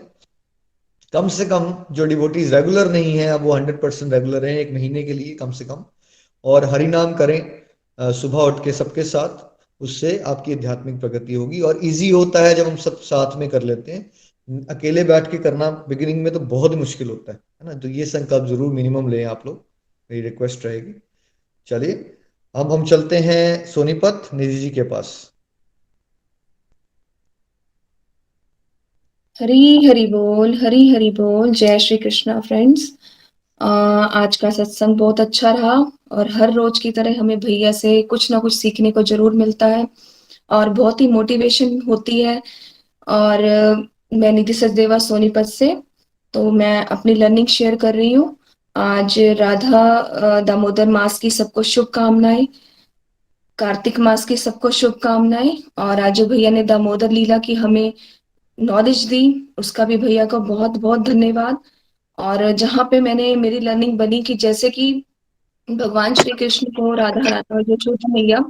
कम से कम जो डिवोटीज रेगुलर नहीं है, अब वो 100% रेगुलर हैं 1 महीने के लिए कम से कम, और हरि नाम करें सुबह उठ के सबके साथ। उससे आपकी आध्यात्मिक प्रगति होगी, और इजी होता है जब हम सब साथ में कर लेते हैं। अकेले बैठ के करना बिगिनिंग में तो बहुत मुश्किल होता है ना। तो ये संकल्प जरूर मिनिमम लें आप लोग, मेरी रिक्वेस्ट रहेगी। चलिए अब हम चलते हैं सोनीपत निधि जी के पास। हरी हरी बोल, हरी हरी बोल। जय श्री कृष्णा फ्रेंड्स। आज का सत्संग बहुत अच्छा रहा, और हर रोज की तरह हमें भैया से कुछ ना कुछ सीखने को जरूर मिलता है, और बहुत ही मोटिवेशन होती है। और मैं निधि सचदेवा सोनीपत से, तो मैं अपनी लर्निंग शेयर कर रही हूँ। आज राधा दामोदर मास की सबको शुभकामनाएं, कार्तिक मास की सबको शुभकामनाएं। और आज जो भैया ने दामोदर लीला की हमें नॉलेज दी, उसका भी भैया को बहुत बहुत धन्यवाद। और जहाँ पे मैंने मेरी लर्निंग बनी कि जैसे कि भगवान श्री कृष्ण को राधा राधा और यशोदा मैया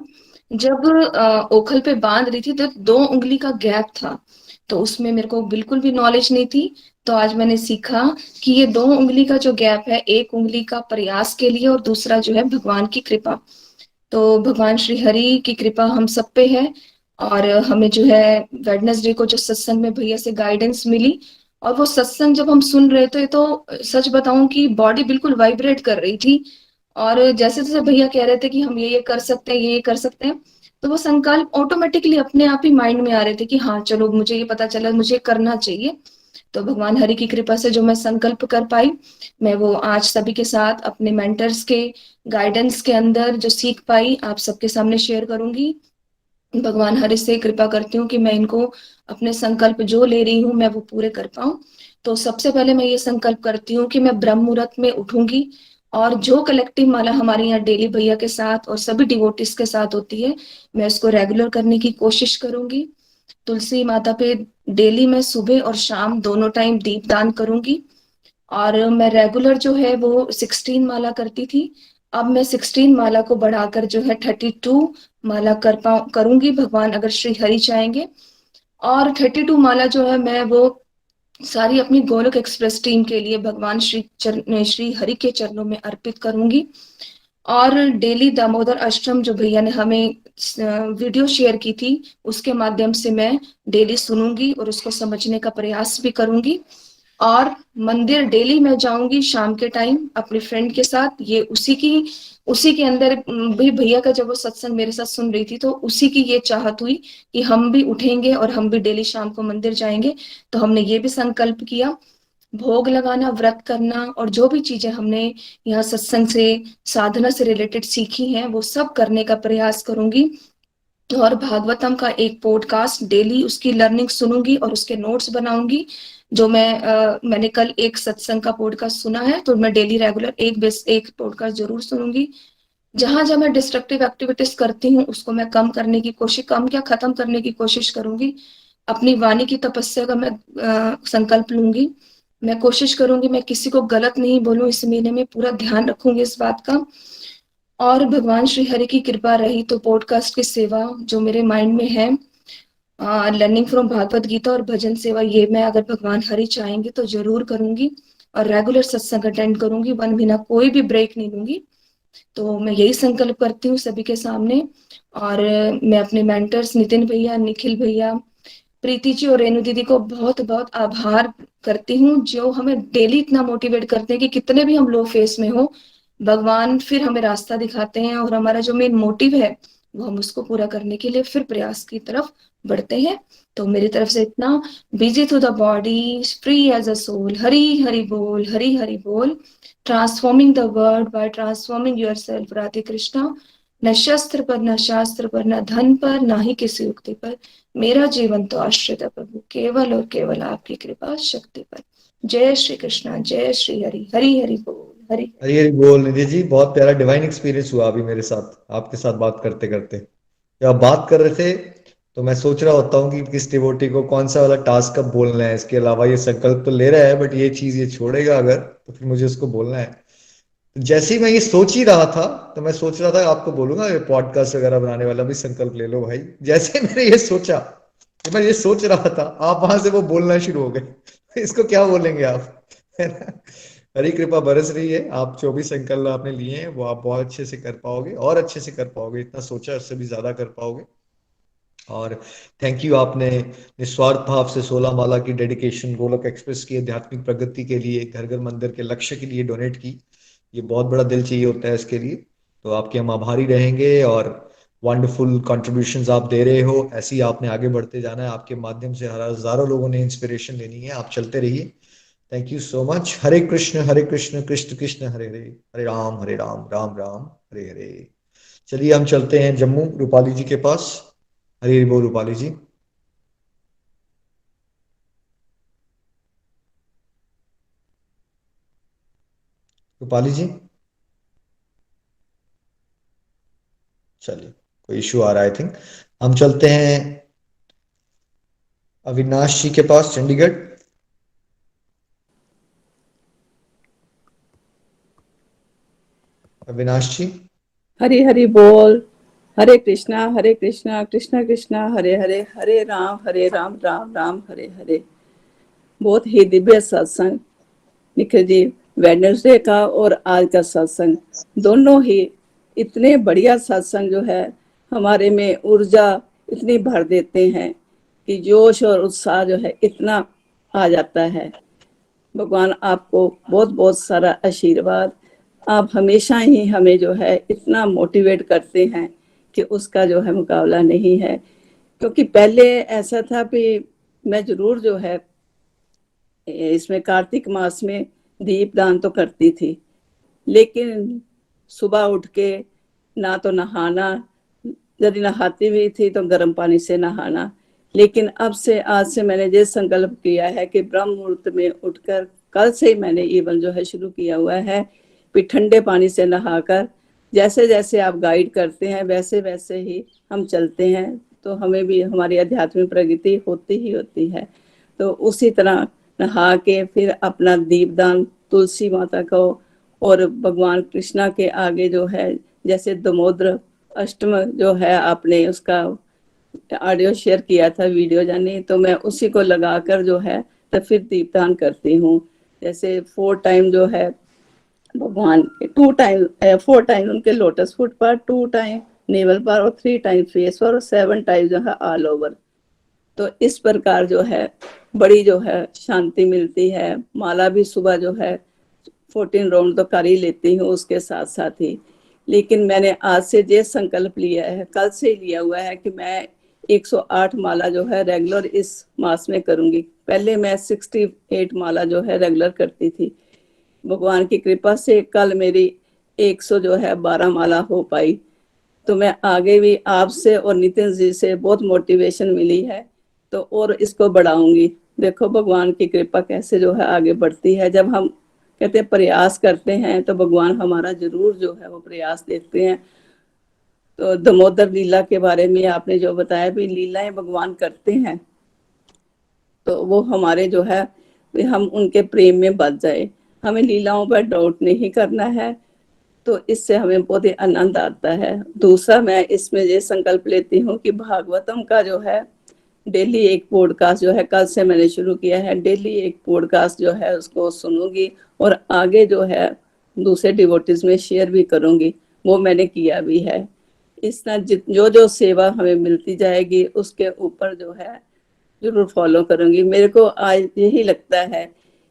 जब ओखल पे बांध रही थी, तो 2 उंगली का गैप था, तो उसमें मेरे को बिल्कुल भी नॉलेज नहीं थी। तो आज मैंने सीखा कि ये 2 उंगली का जो गैप है, 1 उंगली का प्रयास के लिए और दूसरा जो है भगवान की कृपा। तो भगवान श्री हरि की कृपा हम सब पे है। और हमें जो है वेडनेसडे को जो सत्संग में भैया से गाइडेंस मिली, और वो सत्संग जब हम सुन रहे थे, तो सच बताऊं कि बॉडी बिल्कुल वाइब्रेट कर रही थी। और जैसे जैसे भैया कह रहे थे कि हम ये कर सकते हैं, ये कर सकते हैं, तो वो संकल्प ऑटोमेटिकली अपने आप ही माइंड में आ रहे थे कि हाँ चलो, मुझे ये पता चला, मुझे करना चाहिए। तो भगवान हरि की कृपा से जो मैं संकल्प कर पाई, मैं वो आज सभी के साथ अपने मेंटर्स के गाइडेंस के अंदर जो सीख पाई, आप सबके सामने शेयर करूंगी। भगवान हरि से कृपा करती हूँ कि मैं इनको अपने संकल्प जो ले रही हूँ, मैं वो पूरे कर पाऊं। तो सबसे पहले मैं ये संकल्प करती हूँ कि मैं ब्रह्म मुहूर्त में उठूंगी, और जो कलेक्टिव माला हमारे यहाँ डेली भैया के साथ और सभी डिवोटिस के साथ होती है, मैं उसको रेगुलर करने की कोशिश करूंगी। तुलसी माता पे डेली मैं सुबह और शाम दोनों टाइम दीप दान करूंगी। और मैं रेगुलर जो है वो 16 माला करती थी, अब मैं 16 माला को बढ़ाकर जो है 32 माला करूंगी, भगवान अगर श्री हरि चाहेंगे। और 32 माला जो है मैं वो सारी अपनी गोलोक एक्सप्रेस टीम के लिए भगवान श्री हरि के चरणों में अर्पित करूंगी। और डेली दामोदर अष्टम जो भैया ने हमें वीडियो शेयर की थी, उसके माध्यम से मैं डेली सुनूंगी और उसको समझने का प्रयास भी करूंगी। और मंदिर डेली मैं जाऊंगी शाम के टाइम अपने फ्रेंड के साथ। ये उसी के अंदर भी भैया का जब वो सत्संग मेरे साथ सुन रही थी, तो उसी की ये चाहत हुई कि हम भी उठेंगे और हम भी डेली शाम को मंदिर जाएंगे। तो हमने ये भी संकल्प किया, भोग लगाना, व्रत करना, और जो भी चीजें हमने यहाँ सत्संग से, साधना से रिलेटेड सीखी हैं, वो सब करने का प्रयास करूंगी। और भागवतम का एक पॉडकास्ट डेली उसकी लर्निंग सुनूंगी और उसके नोट्स बनाऊंगी। जो मैंने कल एक सत्संग का पॉडकास्ट सुना है, तो मैं डेली रेगुलर एक पॉडकास्ट जरूर सुनूंगी। जहां जहां मैं डिस्ट्रक्टिव एक्टिविटीज करती हूँ, उसको मैं कम करने की कोशिश, कम क्या खत्म करने की कोशिश करूंगी। अपनी वाणी की तपस्या का मैं संकल्प लूंगी। मैं कोशिश करूंगी मैं किसी को गलत नहीं बोलूं, इस महीने में पूरा ध्यान रखूंगी इस बात का। और भगवान श्री हरि की कृपा रही तो पॉडकास्ट की सेवा जो मेरे माइंड में है, लर्निंग फ्रॉम भागवत गीता और भजन सेवा, ये मैं अगर भगवान हरि चाहेंगे तो जरूर करूंगी। और रेगुलर सत्संग अटेंड करूंगी, 1 महीना कोई भी ब्रेक नहीं लूंगी। तो मैं यही संकल्प करती हूँ सभी के सामने। और मैं अपने मेंटर्स नितिन भैया, निखिल भैया, प्रीति जी और रेणु दीदी को बहुत बहुत आभार करती हूँ, जो हमें डेली इतना मोटिवेट करते हैं कि कितने भी हम लो फेस में हो, भगवान फिर हमें रास्ता दिखाते हैं, और हमारा जो मेन मोटिव है वो हम उसको पूरा करने के लिए फिर प्रयास की तरफ बढ़ते हैं। तो मेरी तरफ से इतना। Busy through the body, free as a soul. Hari Hari बोल, हरी हरि बोल। Transforming the world by transforming yourself. Radhe Krishna. न शस्त्र पर, न शास्त्र पर, न धन पर, ना ही किसी युक्ति पर, मेरा जीवन तो आश्रित है प्रभु केवल और केवल आपकी कृपा शक्ति पर। जय श्री कृष्णा, जय श्री हरि। हरि हरि बोल, हरी हरी हरी बोल निधि जी, बहुत प्यारा डिवाइन एक्सपीरियंस हुआ अभी मेरे साथ, आपके साथ बात करते करते। जब आप बात कर रहे थे तो मैं सोच रहा होता हूँ कि किस डिवोटी को कौन सा वाला टास्क कब बोलना है। इसके अलावा ये संकल्प तो ले रहा है, बट ये चीज ये छोड़ेगा अगर, तो फिर मुझे उसको बोलना है। तो जैसे ही मैं ये सोच ही रहा था, तो मैं सोच रहा था आपको बोलूंगा ये पॉडकास्ट वगैरह बनाने वाला भी संकल्प ले लो भाई। जैसे ही मैंने ये सोचा, मैं ये सोच रहा था, आप वहां से वो बोलना शुरू हो गए। इसको क्या बोलेंगे आप, है ना? हरी कृपा बरस रही है, आप जो भी संकल्प आपने लिए हैं वो आप बहुत अच्छे से कर पाओगे, और अच्छे से कर पाओगे, इतना सोचा उससे भी ज्यादा कर पाओगे। और थैंक यू, आपने निस्वार्थ भाव से 16 माला की डेडिकेशन गोलोक एक्सप्रेस की आध्यात्मिक प्रगति के लिए, घर घर मंदिर के लक्ष्य के लिए डोनेट की। ये बहुत बड़ा दिल चाहिए होता है इसके लिए। तो आपके हम आभारी रहेंगे, और वंडरफुल कंट्रीब्यूशंस आप दे रहे हो, ऐसे ही आपने आगे बढ़ते जाना है। आपके माध्यम से हजारों लोगों ने इंस्पिरेशन लेनी है, आप चलते रहिए। Thank you so much. Hare Krishna Krishna Krishna Hare Hare, Hare Ram Ram Ram Hare Hare. चलिए हम चलते हैं जम्मू रूपाली जी के पास। हरी हरी बोल रूपाली जी। रूपाली जी, चलिए कोई इशू आ रहा है आई थिंक। हम चलते हैं अविनाश जी के पास, चंडीगढ़। अविनाश जी। हरी हरी बोल। हरे कृष्णा कृष्णा कृष्णा हरे हरे, हरे राम राम राम हरे हरे। बहुत ही दिव्य सत्संग निखिल जी, वेडनेसडे का और आज का सत्संग दोनों ही इतने बढ़िया सत्संग जो है हमारे में ऊर्जा इतनी भर देते हैं कि जोश और उत्साह जो है इतना आ जाता है। भगवान आपको बहुत बहुत सारा आशीर्वाद। आप हमेशा ही हमें जो है इतना मोटिवेट करते हैं कि उसका जो है मुकाबला नहीं है। क्योंकि पहले ऐसा था कि मैं जरूर जो है इसमें कार्तिक मास में दीप दान तो करती थी, लेकिन सुबह उठ के ना तो नहाना, यदि नहाती भी थी तो गर्म पानी से नहाना। लेकिन अब से आज से मैंने ये संकल्प किया है कि ब्रह्म मुहूर्त में उठकर, कल से ही मैंने इवन जो है शुरू किया हुआ है कि ठंडे पानी से नहाकर, जैसे जैसे आप गाइड करते हैं वैसे वैसे ही हम चलते हैं, तो हमें भी हमारी आध्यात्मिक प्रगति होती ही होती है। तो उसी तरह नहा के फिर अपना दीपदान तुलसी माता को और भगवान कृष्णा के आगे जो है, जैसे दामोदर अष्टम जो है आपने उसका ऑडियो शेयर किया था, वीडियो जानी, तो मैं उसी को लगाकर जो है तो फिर दीपदान करती हूँ। जैसे 4 टाइम जो है भगवान के, 2 टाइम 4 टाइम उनके लोटस फुट पर, 2 टाइम नेवल पर और 3 टाइम फेस पर और 7 टाइम जो है ऑल ओवर। तो इस प्रकार जो है बड़ी जो है शांति मिलती है। माला भी सुबह जो है 14 राउंड तो कर ही लेती हूँ उसके साथ साथ ही। लेकिन मैंने आज से ये संकल्प लिया है, कल से लिया हुआ है कि मैं 108 माला जो है रेगुलर इस मास में करूंगी। पहले मैं 68 माला जो है रेगुलर करती थी। भगवान की कृपा से कल मेरी 100 जो है 12 माला हो पाई। तो मैं आगे भी आपसे और नितिन जी से बहुत मोटिवेशन मिली है, तो और इसको बढ़ाऊंगी। देखो भगवान की कृपा कैसे जो है आगे बढ़ती है। जब हम कहते हैं प्रयास करते हैं तो भगवान हमारा जरूर जो है वो प्रयास देखते हैं। तो दामोदर लीला के बारे में आपने जो बताया भी, लीलाएं भगवान करते हैं तो वो हमारे जो है हम उनके प्रेम में बच जाए। हमें लीलाओं पर डाउट नहीं करना है, तो इससे हमें बहुत ही आनंद आता है। दूसरा मैं इसमें ये संकल्प लेती हूँ कि भागवतम का जो है डेली एक पॉडकास्ट जो है कल से मैंने शुरू किया है, डेली एक पॉडकास्ट जो है उसको सुनूंगी और आगे जो है दूसरे डिवोटीज में शेयर भी करूंगी। वो मैंने किया भी है। इस तरह जो जो सेवा हमें मिलती जाएगी उसके ऊपर जो है जरूर फॉलो करूंगी। मेरे को आज यही लगता है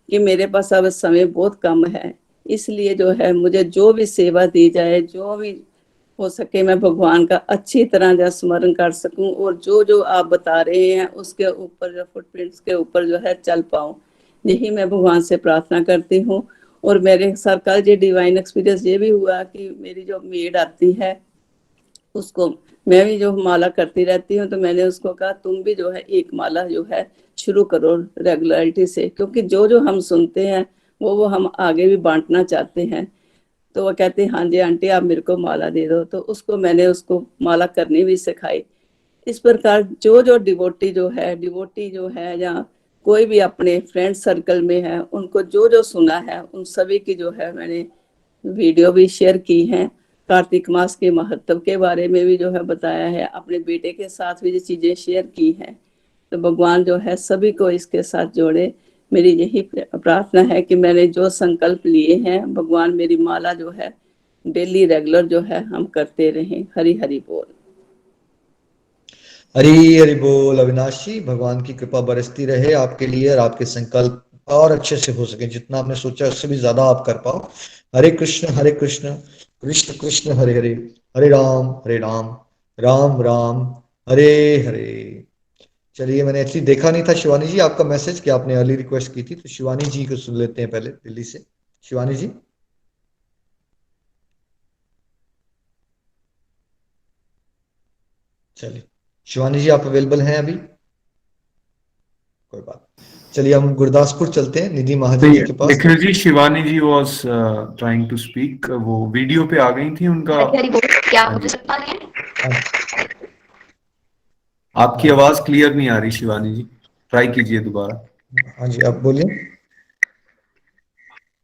कि मेरे पास अब समय बहुत कम है, इसलिए जो है मुझे जो भी सेवा दी जाए, जो भी हो सके मैं भगवान का अच्छी तरह जो स्मरण कर सकूं और जो जो आप बता रहे हैं उसके ऊपर जो फुटप्रिंट्स के ऊपर जो है चल पाऊं, यही मैं भगवान से प्रार्थना करती हूँ। और मेरे साथ कल ये डिवाइन एक्सपीरियंस ये भी हुआ कि मेरी जो मेड आती है उसको, मैं भी जो माला करती रहती हूँ, तो मैंने उसको कहा तुम भी जो है एक माला जो है शुरू करो रेगुलरिटी से, क्योंकि जो जो हम सुनते हैं वो हम आगे भी बांटना चाहते हैं। तो वो कहते हैं हाँ जी आंटी आप मेरे को माला दे दो, तो मैंने उसको माला करनी भी सिखाई। इस प्रकार जो डिवोटी जो है या कोई भी अपने फ्रेंड सर्कल में है, उनको जो सुना है उन सभी की जो है मैंने वीडियो भी शेयर की है। कार्तिक मास के महत्व के बारे में भी जो है बताया है, अपने बेटे के साथ भी ये चीजें शेयर की हैं। तो भगवान जो है सभी को इसके साथ जोड़े। मेरी यही प्रार्थना है कि मैंने जो संकल्प लिए हैं, भगवान मेरी माला जो है डेली रेगुलर जो है हम करते रहें। हरि हरि बोल। हरी हरि बोल। अविनाश जी, भगवान की कृपा बरसती रहे आपके लिए और आपके संकल्प और अच्छे से हो सके, जितना आपने सोचा उससे भी ज्यादा आप कर पाओ। हरे कृष्ण कृष्ण कृष्ण हरे हरे, हरे राम राम राम हरे हरे। चलिए, मैंने एक्चुअली देखा नहीं था शिवानी जी आपका मैसेज कि आपने अर्ली रिक्वेस्ट की थी, तो शिवानी जी को सुन लेते हैं पहले दिल्ली से। शिवानी जी। चलिए शिवानी जी, आप अवेलेबल हैं अभी? कोई बात नहीं। चलिए हम गुरदासपुर चलते हैं निधि महाजन जी के पास। निखिल जी, शिवानी जी वाज ट्राइंग टू स्पीक, वो वीडियो पे आ गई थी उनका। हरी हरी बोल। क्या आप हाँ मुझे जी, सुन पा रहे हैं? हाँ आपकी आवाज क्लियर नहीं आ रही शिवानी जी, ट्राई कीजिए दोबारा। हाँ जी, आप बोलिए।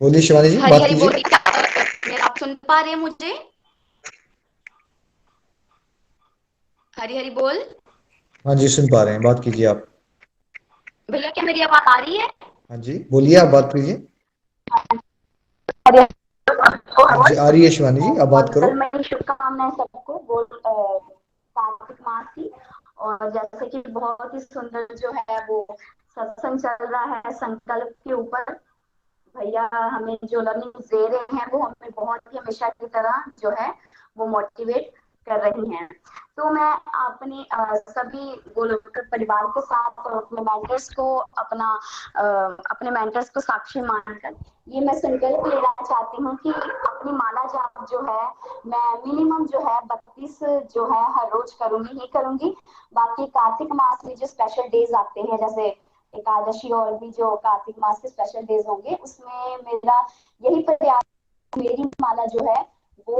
बोलिए शिवानी जी, हरी बात हरी बोल। कीजिए। आप सुन पा रहे हैं मुझे? हरी हरी बोल। हाँ जी, सुन पा रहे हैं, बात कीजिए आप। भैया क्या मेरी आवाज आ रही है? हाँ जी, बोलिए, आप बात कीजिए। हरी हाँ जी, आ रही है शिवानी जी, आप बात करो। कल मैं शुभकामनाएं सबको बोल कार्तिक मास की। और जैसे कि बहुत ही सुंदर जो है वो सत्संग चल रहा है संकल्प के ऊपर। भैया हमें जो लर्निंग दे रहे हैं वो हमें बहुत ही हमेशा की तरह जो है वो मोटिवेट कर रही हैं। तो मैं अपने सभी गोलोक परिवार के साथ और अपने मेंटर्स को अपने मेंटर्स को साक्षी मानकर ये मैं संकल्प लेना चाहती हूँ कि अपनी माला जाप जो है मैं मिनिमम जो है 32 जो है हर रोज करूंगी ही करूंगी। बाकी कार्तिक मास में जो स्पेशल डेज आते हैं जैसे एकादशी और भी जो कार्तिक मास के स्पेशल डेज होंगे उसमें मेरा यही प्रयास, मेरी माला जो है वो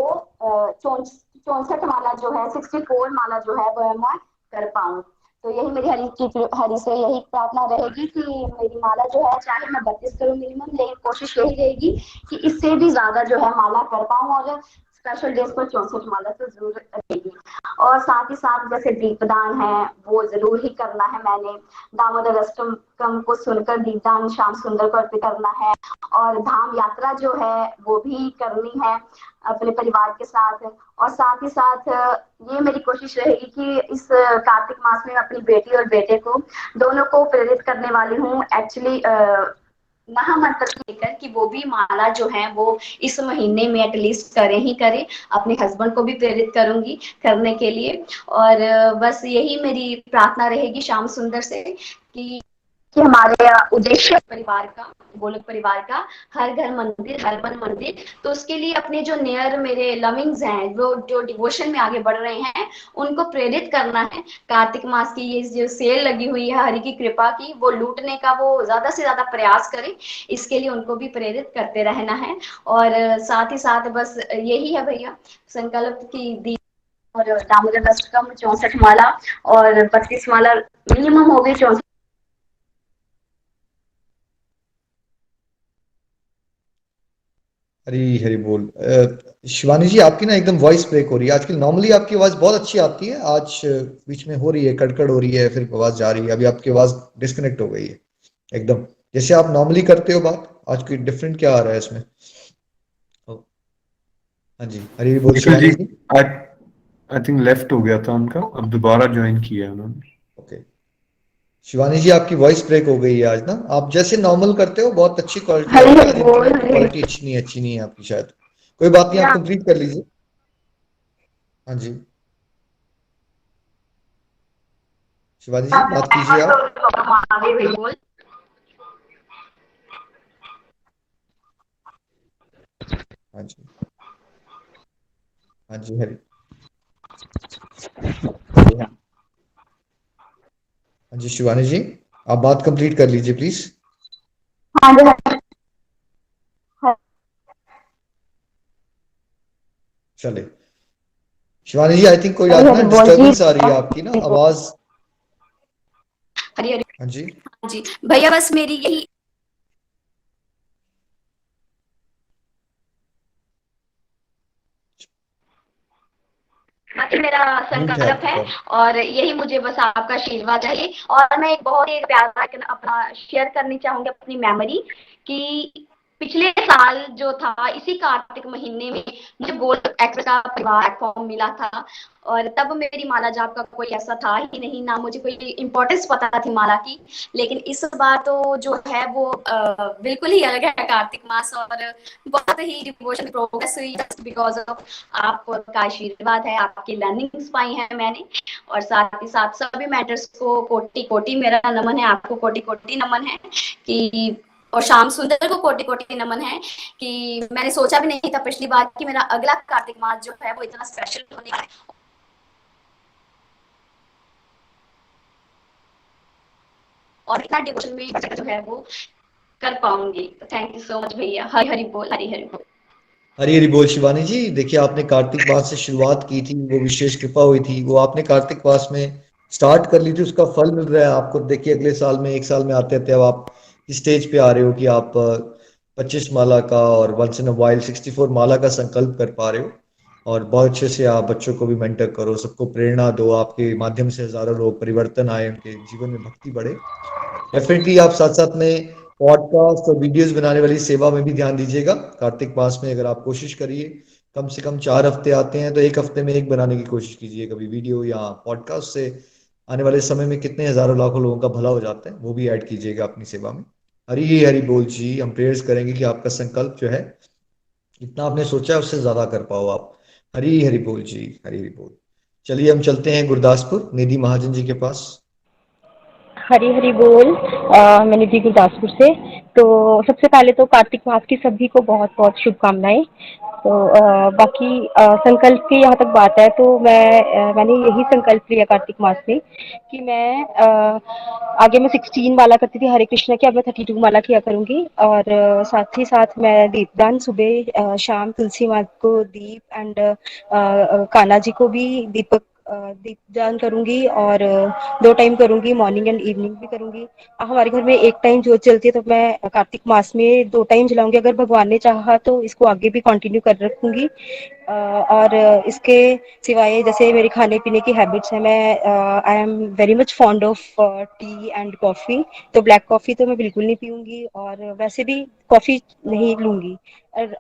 64 माला जो है 64 माला जो है वो मैं कर पाऊँ। तो यही मेरी हरि से यही प्रार्थना रहेगी कि मेरी माला जो है चाहे मैं 32 करूँ मिनिमम, लेकिन कोशिश यही रहेगी कि इससे भी ज्यादा जो है माला कर पाऊँ। और स्पेशल डेज पर 64 माला तो जरूर रहेगी। और साथ ही साथ जैसे दीपदान है वो जरूर ही करना है मैंने। दामोदर अष्टकम को सुनकर दीपदान श्याम सुंदर को अर्पित करना है। और धाम यात्रा जो है वो भी करनी है अपने परिवार के साथ। और साथ ही साथ ये मेरी कोशिश रहेगी कि इस कार्तिक मास में अपनी बेटी और बेटे को दोनों को प्रेरित करने वाली हूँ एक्चुअली महामंत्र लेकर कि वो भी माला जो है वो इस महीने में एटलीस्ट करें ही करें। अपने हस्बैंड को भी प्रेरित करूंगी करने के लिए। और बस यही मेरी प्रार्थना रहेगी श्याम सुंदर से कि हमारे उद्देश्य परिवार का, गोलक परिवार का हर घर मंदिर हर मन मंदिर। तो उसके लिए अपने जो नियर मेरे लविंग्स हैं वो जो डिवोशन में आगे बढ़ रहे हैं उनको प्रेरित करना है। कार्तिक मास की ये जो सेल लगी हुई है हरि की कृपा की, वो लूटने का वो ज्यादा से ज्यादा प्रयास करें। इसके लिए उनको भी प्रेरित करते रहना है। और साथ ही साथ बस यही है भैया संकल्प की दी। और दामोदर अष्टकम 64 माला और 32 माला मिनिमम हो गई। 64 हरी हरी बोल। शिवानी जी, आपकी ना एकदम वॉइस ब्रेक हो रही है आजकल। नॉर्मली आपकी आवाज बहुत अच्छी आती है, आज बीच में हो रही है, कड़कड़ हो रही है, फिर आवाज जा रही है। अभी आपकी आवाज डिस्कनेक्ट हो गई है एकदम, जैसे आप नॉर्मली करते हो बात। आज कोई डिफरेंट क्या आ रहा है इसमें? ओ, हाँ जी, हरी हरी बोल निखिल जी, शिवानी जी। आई थिंक लेफ्ट हो गया था उनका, अब दोबारा ज्वाइन किया है उन्होंने। ओके शिवानी जी, आपकी वॉइस ब्रेक हो गई है आज ना। आप जैसे नॉर्मल करते हो बहुत अच्छी क्वालिटी हरि आती है, हरि आज बोल। इंटरनेट की हरि क्वालिटी अच्छी नहीं है आपकी शायद। कोई बात नहीं, आप कंप्लीट कर लीजिए। हाँ जी शिवानी जी, बात कीजिए आप। हरि बोल। हाँ जी हाँ जी, हरी हरी हाँ। हाँ जी शिवानी जी, आप बात कंप्लीट कर लीजिए प्लीज। हाँ जी चले शिवानी जी, आई थिंक कोई हरी आज ना हरी बोल जी। डिस्टरबेंस आ रही है आपकी ना आवाज। हरी हरी हाँ जी, जी भैया, बस मेरी यही मेरा म्यूट है संकल्प आपकी है, कॉल। और यही मुझे बस आपका आशीर्वाद चाहिए। और मैं एक बहुत ही प्यारा अपना शेयर करनी चाहूंगी अपनी मेमोरी, कि पिछले साल जो था इसी कार्तिक महीने में मुझे गोल्ड एक्ट का प्लेटफॉर्म मिला था। और तब मेरी माला जाप का कोई ऐसा था ही नहीं, ना मुझे कोई इम्पोर्टेंस पता थी माला की। लेकिन इस बार तो जो है वो बिल्कुल ही अलग है कार्तिक मास, और बहुत ही डिवोशन प्रोग्रेस हुई जस्ट बिकॉज ऑफ आपका आशीर्वाद है, आपकी लर्निंग्स पाई हैं मैंने। और साथ ही साथ सभी मैटर्स को कोटि कोटि मेरा नमन है, आपको कोटि कोटि नमन है कि, और शाम सुंदर को कोटि कोटि नमन है कि मैंने सोचा भी नहीं था पिछली बार कि मेरा अगला कार्तिक मास जो है वो इतना स्पेशल होने का है और इतना डिवोशन में जो है वो कर पाऊंगी। थैंक यू सो मच भैया। हरी हरी बोल, हरी हरी बोल। हरी हरी बोल शिवानी जी। देखिए, आपने कार्तिक मास से शुरुआत की थी, वो विशेष कृपा हुई थी, वो आपने कार्तिक मास में स्टार्ट कर ली थी, उसका फल मिल रहा है आपको। देखिए, अगले साल में, एक साल में आते आते अब आप इस स्टेज पे आ रहे हो कि आप 25 माला का और वंस इन अ वाइल 64 माला का संकल्प कर पा रहे हो। और बहुत अच्छे से आप बच्चों को भी मेंटर करो, सबको प्रेरणा दो, आपके माध्यम से हजारों लोग परिवर्तन आए, उनके जीवन में भक्ति बढ़े। डेफिनेटली आप साथ साथ में पॉडकास्ट और वीडियोस बनाने वाली सेवा में भी ध्यान दीजिएगा। कार्तिक मास में अगर आप कोशिश करिए, कम से कम 4 हफ्ते आते हैं तो एक हफ्ते में एक बनाने की कोशिश कीजिए, कभी वीडियो या पॉडकास्ट से आने वाले समय में कितने हजारों लाखों लोगों का भला हो जाता है, वो भी ऐड कीजिएगा अपनी सेवा में। हरी हरी बोल जी। हम प्रेयर्स करेंगे कि आपका संकल्प जो है, जितना आपने सोचा है उससे ज्यादा कर पाओ आप। हरी हरी बोल जी, हरी हरी बोल। चलिए हम चलते हैं गुरदासपुर निधि महाजन जी के पास। हरी हरी बोल। मैं निधि गुरदासपुर से। तो सबसे पहले तो कार्तिक मास की सभी को बहुत बहुत शुभकामनाएं। तो बाकी संकल्प की यहाँ तक बात है तो मैंने यही संकल्प लिया कार्तिक मास में कि मैं आगे मैं 16 माला करती थी हरे कृष्ण की, अब मैं 32 माला किया करूंगी। और साथ ही साथ मैं दीपदान सुबह शाम तुलसी माँ को दीप एंड कान्हा जी को भी दीपक दीपदान करूंगी। और 2 टाइम करूंगी, मॉर्निंग एंड इवनिंग भी करूंगी। हमारे घर में एक टाइम जोत जलती है, तो मैं कार्तिक मास में 2 टाइम जलाऊंगी। अगर भगवान ने चाहा तो इसको आगे भी कंटिन्यू कर रखूंगी। और इसके सिवाय जैसे मेरी खाने पीने की हैबिट्स है, मैं I am very much fond of T and coffee. तो ब्लैक कॉफ़ी तो मैं बिल्कुल नहीं पीऊंगी, और वैसे भी कॉफ़ी नहीं लूंगी।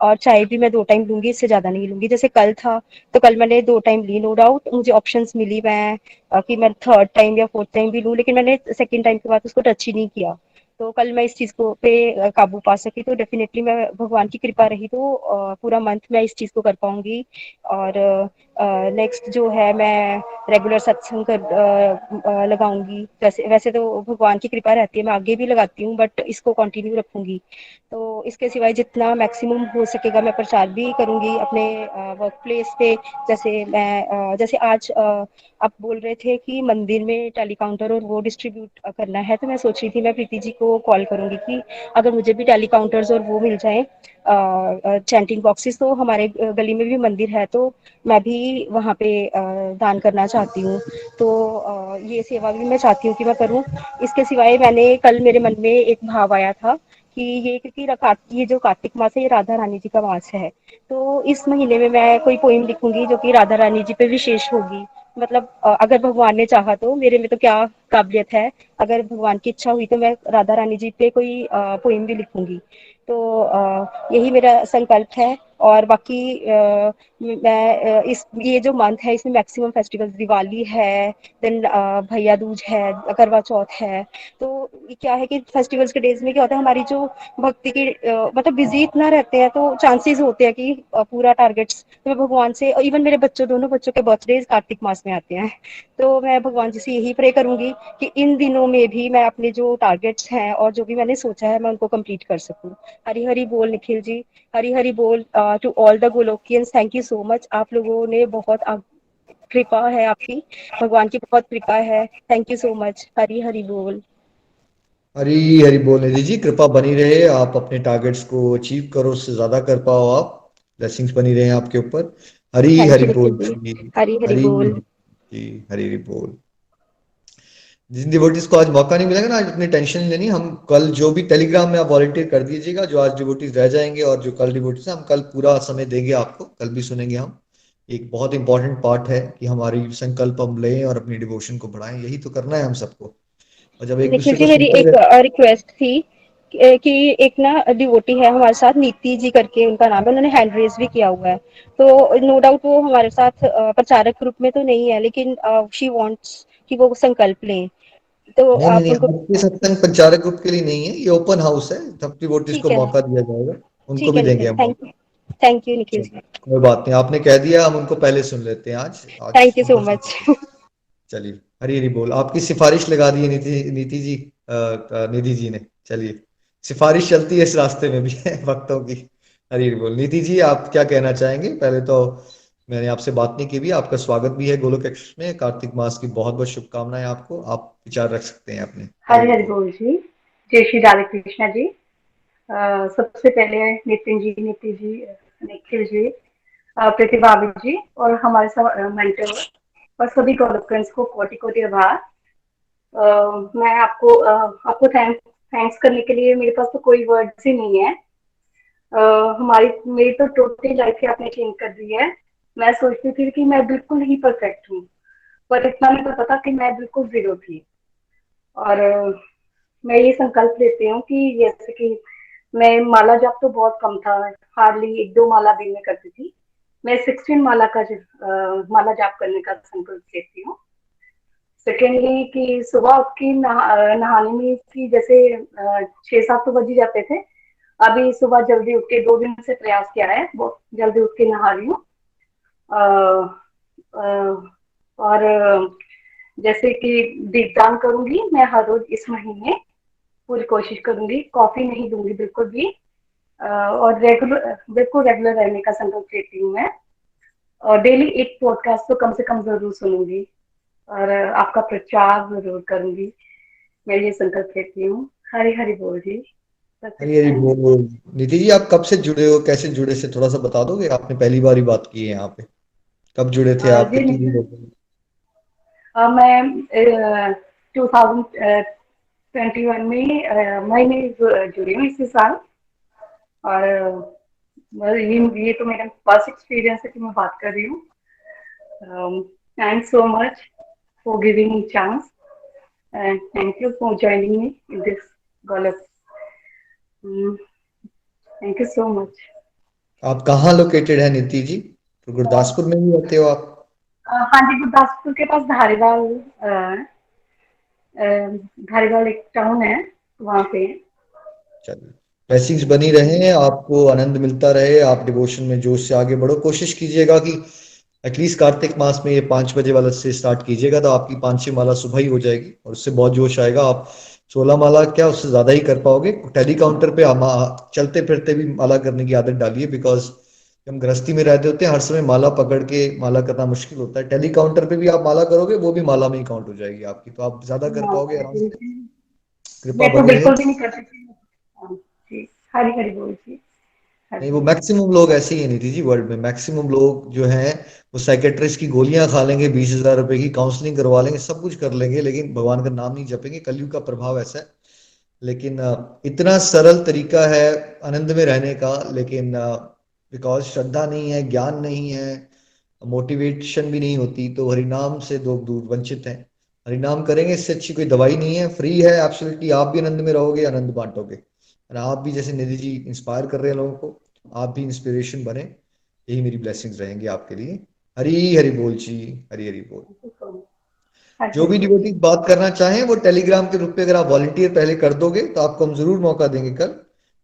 और चाय भी मैं 2 टाइम लूंगी, इससे ज़्यादा नहीं लूंगी। जैसे कल था तो कल मैंने 2 टाइम ली, नो डाउट मुझे ऑप्शंस मिली मैं कि मैं 3rd टाइम या 4th टाइम भी लूँ, लेकिन मैंने 2nd टाइम के बाद उसको टच ही नहीं किया। तो कल मैं इस चीज़ को पे काबू पा सकी, तो डेफिनेटली मैं भगवान की कृपा रही तो पूरा मंथ मैं इस चीज़ को कर पाऊंगी। और नेक्स्ट जो है मैं रेगुलर सत्संग लगाऊंगी। वैसे वैसे तो भगवान की कृपा रहती है, मैं आगे भी लगाती हूँ, बट इसको कंटिन्यू रखूंगी। तो इसके सिवाय जितना मैक्सिमम हो सकेगा मैं प्रचार भी करूंगी अपने वर्क प्लेस पे। जैसे आज आप बोल रहे थे कि मंदिर में टेलीकाउंटर और वो डिस्ट्रीब्यूट करना है, तो मैं सोच रही थी मैं प्रीति जी को कॉल करूंगी कि अगर मुझे भी टेलीकाउंटर्स और वो मिल जाए, चैंटिंग बॉक्सेस। तो हमारे गली में भी मंदिर है, तो मैं भी वहाँ पे दान करना चाहती हूँ। तो ये सेवा भी मैं चाहती हूँ कि मैं करूँ। इसके सिवाय मैंने कल मेरे मन में एक भाव आया था कि ये जो कार्तिक मास है ये राधा रानी जी का मास है। तो इस महीने में मैं कोई पोइम लिखूंगी जो कि राधा रानी जी पे विशेष होगी। मतलब अगर भगवान ने चाहा तो, मेरे में तो क्या काबिलियत है, अगर भगवान की इच्छा हुई तो मैं राधा रानी जी पे कोई पोइम भी लिखूंगी। तो यही मेरा संकल्प है। और बाकी मैं इस ये जो मंथ है इसमें मैक्सिमम फेस्टिवल्स, दिवाली है, देन भैया दूज है, करवा चौथ है। तो ये क्या है कि फेस्टिवल्स के डेज में क्या होता है, हमारी जो भक्ति की मतलब बिजी इतना रहते हैं, तो चांसेस होते हैं कि पूरा टारगेट्स, तो मैं भगवान से, और इवन मेरे बच्चों, दोनों बच्चों के बर्थडे कार्तिक मास में आते हैं, तो मैं भगवान जी से यही प्रे करूंगी कि इन दिनों में भी मैं अपने जो टारगेट्स हैं और जो भी मैंने सोचा है मैं उनको कंप्लीट कर सकूं। हरी हरी बोल निखिल जी। हरी हरी बोल टू ऑल द गोलोकियंस। Thank you so much. आप लोगों ने बहुत कृपा है आपकी, भगवान की बहुत कृपा है। Thank you so much. Hari Hari बोल। हरी हरी बोल निधि जी, कृपा बनी रहे, आप अपने टारगेट्स को अचीव करो, उससे ज्यादा कर पाओ आप। ब्लेसिंग्स बनी रहे आपके ऊपर। हरी थैंक हरि यू बोल निखिल जी। जी। हरी हरी हरी बोल। जी, हरी हरि बोल। जिन डिवोटीज को आज मौका नहीं मिलेगा ना, आज इतनी टेंशन नहीं लेनी। हम कल जो भी टेलीग्राम में आप वॉलंटियर कर दीजिएगा, जो आज डिवोटीज रह जाएंगे और जो कल डिवोटीज हैं, हम कल पूरा समय देंगे आपको, कल भी सुनेंगे हम। एक बहुत इंपॉर्टेंट पार्ट है कि हमारी संकल्प हम लें और अपनी डिवोशन को बढ़ाएं, यही तो करना है हम सबको। और जब एक निखिल दूसरे को जी, मेरी सुनते एक रहे। रिक्वेस्ट थी कि एक ना डिवोटी है हमारे साथ, नीति जी करके उनका नाम है, उन्होंने हैंड रेज भी किया हुआ है। तो नो डाउट वो हमारे साथ प्रचारक ग्रुप में तो नहीं है, लेकिन शी वांट्स कि वो संकल्प लें, तो नहीं नहीं आप नहीं, उनको। आपके सत्संग प्रचारक ग्रुप के लिए नहीं है, ये ओपन हाउस है, सब डिवोटीज को ठीक है, मौका दिया जाएगा, उनको ठीक भी है देंगे निखिल, हम मौका। थैंक यू निखिल चलिए, जी, कोई बात नहीं, आपने कह दिया, हम उनको पहले सुन लेते हैं। आज आज थैंक यू सो उनको मच। सुन। चलिए, हरी हरी बोल। आपकी सिफारिश लगा दी है नीति जी, निधि जी ने। चलिए, सिफारिश चलती है इस रास्ते में भी है भक्तों की। हरी हरी बोल। निधि जी, आप क्या कहना चाहेंगे? पहले तो मैंने आपसे बात नहीं की भी, आपका स्वागत भी है गोलोक एक्सप्रेस में। कार्तिक मास की बहुत बहुत शुभकामनाएं आपको। आप विचार रख सकते हैं अपने। हरी हरे हरी हरे बोल। बोल जी। जय श्री राधे कृष्णा जी। सबसे पहले नितिन जी, नीति जी, निखिल जी, प्रतिभा जी और हमारे सब मेंटर और सभी गोलोकर्स को कोटि कोटि आभार। मैं आपको थैंक्स करने के लिए मेरे पास तो कोई वर्ड्स ही नहीं है। हमारी मेरी तो टोटली लाइफ ही आपने चेंज कर दी है। मैं सोचती थी कि मैं बिल्कुल ही परफेक्ट हूँ, पर इतना नहीं पता था कि मैं बिल्कुल जीरो थी। और मैं ये संकल्प लेती हूँ कि जैसे कि मैं माला जाप तो बहुत कम था, हार्डली 1-2 माला दिन में करती थी। मैं 16 माला जाप करने का संकल्प लेती हूँ। सेकेंडली कि सुबह उठ के नहाने में कि जैसे 6-7 तो बज ही जाते थे, अभी सुबह जल्दी उठ के 2 दिन से प्रयास किया है, बहुत जल्दी उठ के नहा रही हूँ। और जैसे कि दीपदान करूंगी मैं हर रोज इस महीने, पूरी कोशिश करूंगी, कॉफी नहीं दूंगी बिल्कुल भी। और बिल्कुल रेगुलर रहने का संकल्प लेती हूँ मैं। और डेली एक पॉडकास्ट तो कम से कम जरूर सुनूंगी और आपका प्रचार जरूर करूंगी। मैं ये संकल्प लेती हूँ। हरी हरी बोल जी। हरी हरी बोल। निधि जी, आप कब से जुड़े हो, कैसे जुड़े से थोड़ा सा बता दोगे? आपने पहली बार ही बात की है यहाँ पे। कब जुड़े थे आप, जी कितनी दिन हो गई? मैं 2021 में मई में जुड़ी हूँ इसी साल। और ये तो मेरा फर्स्ट एक्सपीरियंस है कि मैं बात कर रही हूँ। Thanks so much for giving me chance and thank you for joining me in this गोलक। Thank you so much. आप कहाँ लोकेटेड है निधि जी? तो गुरदासपुर में भी रहते हो आप? हाँ जी, गुरदासपुर के पास धारीवाल एक टाउन है, वहाँ पे। चलिए, ब्लेसिंग्स बनी रहे, आपको आनंद मिलता रहे, आप डिवोशन में जोश से आगे बढ़ो। कोशिश कीजिएगा कि एटलीस्ट कार्तिक मास में ये 5 बजे वाला से स्टार्ट कीजिएगा, तो आपकी 5-6 माला सुबह ही हो जाएगी और उससे बहुत जोश आएगा। आप 16 माला क्या, उससे ज्यादा ही कर पाओगे। टेली काउंटर पे चलते फिरते भी माला करने की आदत डालिए, बिकॉज हम गृहस्थी में रहते होते हैं, हर समय माला पकड़ के माला करना मुश्किल होता है। टेली काउंटर पे भी आप माला करोगे, वो भी माला में ही काउंट हो जाएगी आपकी, तो आप ज्यादा कर पाओगे आराम से। कृपा मैं तो बनी रहे। बिल्कुल भी नहीं करती थी। जी, हरी हरी बोल जी। नहीं, वो हरी। मैक्सिमम लोग ऐसे ही है निधि जी, वर्ल्ड में मैक्सिमम लोग जो हैं वो साइकेट्रिस्ट की गोलियां खा लेंगे, 20,000 रुपए की काउंसलिंग करवा लेंगे, सब कुछ कर लेंगे, लेकिन भगवान का नाम नहीं जपेंगे। कलयुग का प्रभाव ऐसा है। लेकिन इतना सरल तरीका है आनंद में रहने का, लेकिन बिकॉज श्रद्धा नहीं है, ज्ञान नहीं है, मोटिवेशन भी नहीं होती, तो हरिनाम से लोग दूर वंचित हैं। हरिनाम करेंगे, इससे अच्छी कोई दवाई नहीं है, फ्री है एब्सोल्युटली। आप भी आनंद में रहोगे, आनंद बांटोगे, और आप भी जैसे निधि जी इंस्पायर कर रहे हैं लोगों को, आप भी इंस्पिरेशन बने। यही मेरी ब्लेसिंग्स रहेंगी आपके लिए। हरी हरी बोल जी। हरी हरी बोल। जो भी डिवोटी बात करना चाहें वो टेलीग्राम के ग्रुप पे अगर आप वॉलंटियर पहले कर दोगे तो आपको हम जरूर मौका देंगे कल।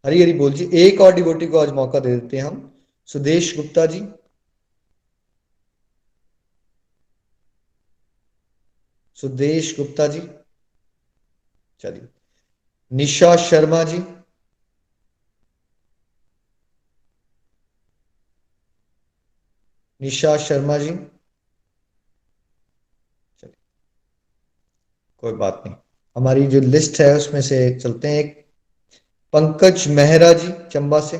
हरी हरी बोल जी। एक और डिवोटी को आज मौका दे देते हैं हम, सुदेश गुप्ता जी। सुदेश गुप्ता जी। चलिए, निशा शर्मा जी। निशा शर्मा जी। चलिए, कोई बात नहीं, हमारी जो लिस्ट है उसमें से चलते हैं। एक पंकज मेहरा जी चंबा से,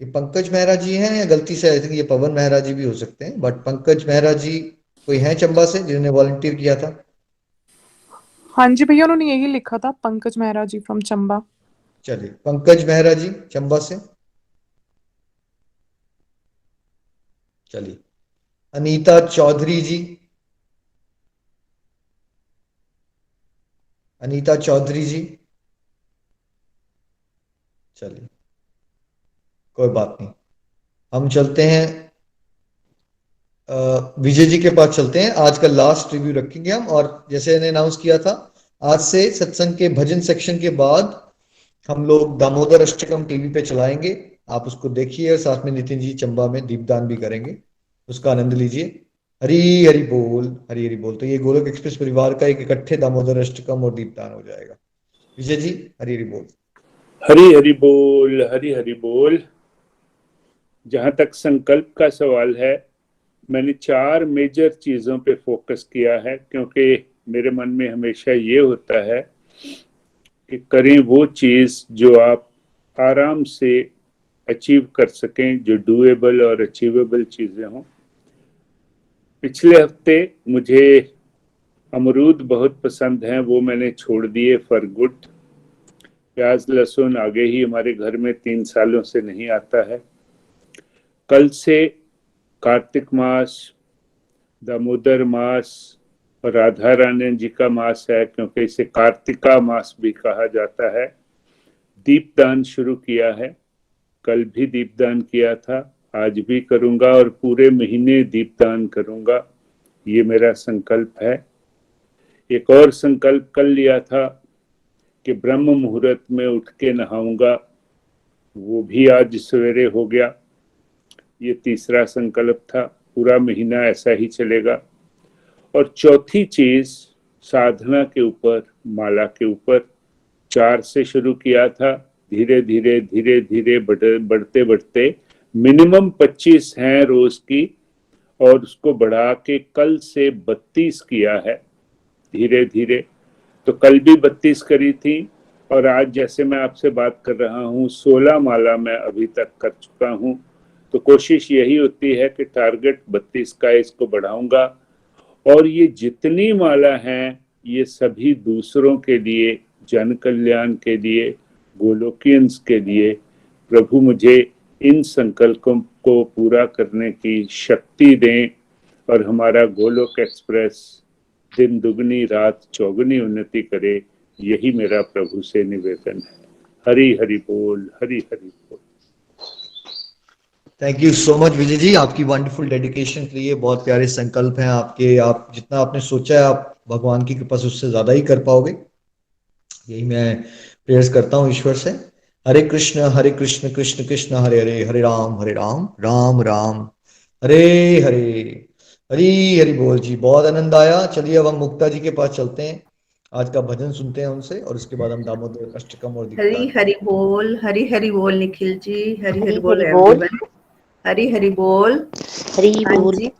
ये पंकज मेहरा जी हैं या गलती से आई थिंक ये पवन मेहरा जी भी हो सकते हैं, बट पंकज मेहरा जी कोई हैं चंबा से जिन्होंने वॉलंटियर किया था? हाँ जी भैया, उन्होंने यही लिखा था, पंकज मेहरा जी फ्रॉम चंबा। चलिए, पंकज मेहरा जी चंबा से। चलिए, अनीता चौधरी जी, अनीता चौधरी जी। चलिए, कोई बात नहीं, हम चलते हैं विजय जी के पास चलते हैं। आज का लास्ट रिव्यू रखेंगे हम, और जैसे मैंने अनाउंस किया था, आज से सत्संग के भजन सेक्शन के बाद हम लोग दामोदर अष्टकम टीवी पे चलाएंगे। आप उसको देखिए और साथ में नितिन जी चंबा में दीपदान भी करेंगे, उसका आनंद लीजिए। हरी हरि बोल, हरी हरि बोल। तो ये गोलोक एक्सप्रेस परिवार का एक इकट्ठे दामोदर अष्टकम और दीपदान हो जाएगा। विजय जी, हरी हरि बोल। हरी हरि बोल, हरी हरि बोल। जहां तक संकल्प का सवाल है, मैंने 4 मेजर चीजों पे फोकस किया है, क्योंकि मेरे मन में हमेशा ये होता है कि करें वो चीज जो आप आराम से अचीव कर सकें, जो डूएबल और अचीवेबल चीजें हों। पिछले हफ्ते मुझे अमरूद बहुत पसंद हैं, वो मैंने छोड़ दिए फॉर गुड। प्याज लहसुन आगे ही हमारे घर में 3 सालों से नहीं आता है। कल से कार्तिक मास, दामोदर मास और राधा रानी जी का मास है, क्योंकि इसे कार्तिका मास भी कहा जाता है। दीपदान शुरू किया है, कल भी दीपदान किया था, आज भी करूंगा और पूरे महीने दीपदान करूंगा, ये मेरा संकल्प है। एक और संकल्प कर लिया था कि ब्रह्म मुहूर्त में उठ के नहाऊंगा, वो भी आज सवेरे हो गया। ये तीसरा संकल्प था, पूरा महीना ऐसा ही चलेगा। और चौथी चीज साधना के ऊपर, माला के ऊपर 4 से शुरू किया था, धीरे धीरे बढ़ते बढ़ते मिनिमम 25 हैं रोज की, और उसको बढ़ा के कल से 32 किया है धीरे धीरे। तो कल भी 32 करी थी, और आज जैसे मैं आपसे बात कर रहा हूँ 16 माला मैं अभी तक कर चुका हूँ। तो कोशिश यही होती है कि टारगेट 32 का, इसको बढ़ाऊंगा। और ये जितनी माला हैं ये सभी दूसरों के लिए, जन कल्याण के लिए, गोलोकियंस के लिए। प्रभु मुझे इन संकल्पों को पूरा करने की शक्ति दें, और हमारा गोलोक एक्सप्रेस दिन दुगनी रात चौगुनी उन्नति करे, यही मेरा प्रभु से निवेदन है। हरि हरि बोल, हरि हरि बोल। Thank you so much Vijay ji, आपकी वंडरफुल डेडिकेशन के लिए। बहुत प्यारे संकल्प हैं आपके, आप जितना आपने सोचा है आप भगवान की कृपा से उससे ज्यादा ही कर पाओगे, यही मैं प्रेयर्स करता हूँ ईश्वर से। हरे कृष्ण कृष्ण कृष्ण हरे हरे, हरे राम राम राम हरे हरे। हरी हरि बोल जी, बहुत आनंद आया। चलिए अब हम मुक्ता जी के पास चलते हैं, आज का भजन सुनते हैं उनसे, और उसके बाद हम दामोदर अष्टकम और हरी दीपदान। हरि बोल, हरी हरि बोल निखिल जी, हरी हरि बोल हरि बोल। एवरीवन। हरी हरि बोल। हरि हाँ बोल। जी,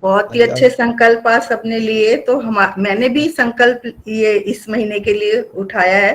बहुत ही अच्छे संकल्प आज सबने लिए। तो मैंने भी संकल्प ये इस महीने के लिए उठाया है।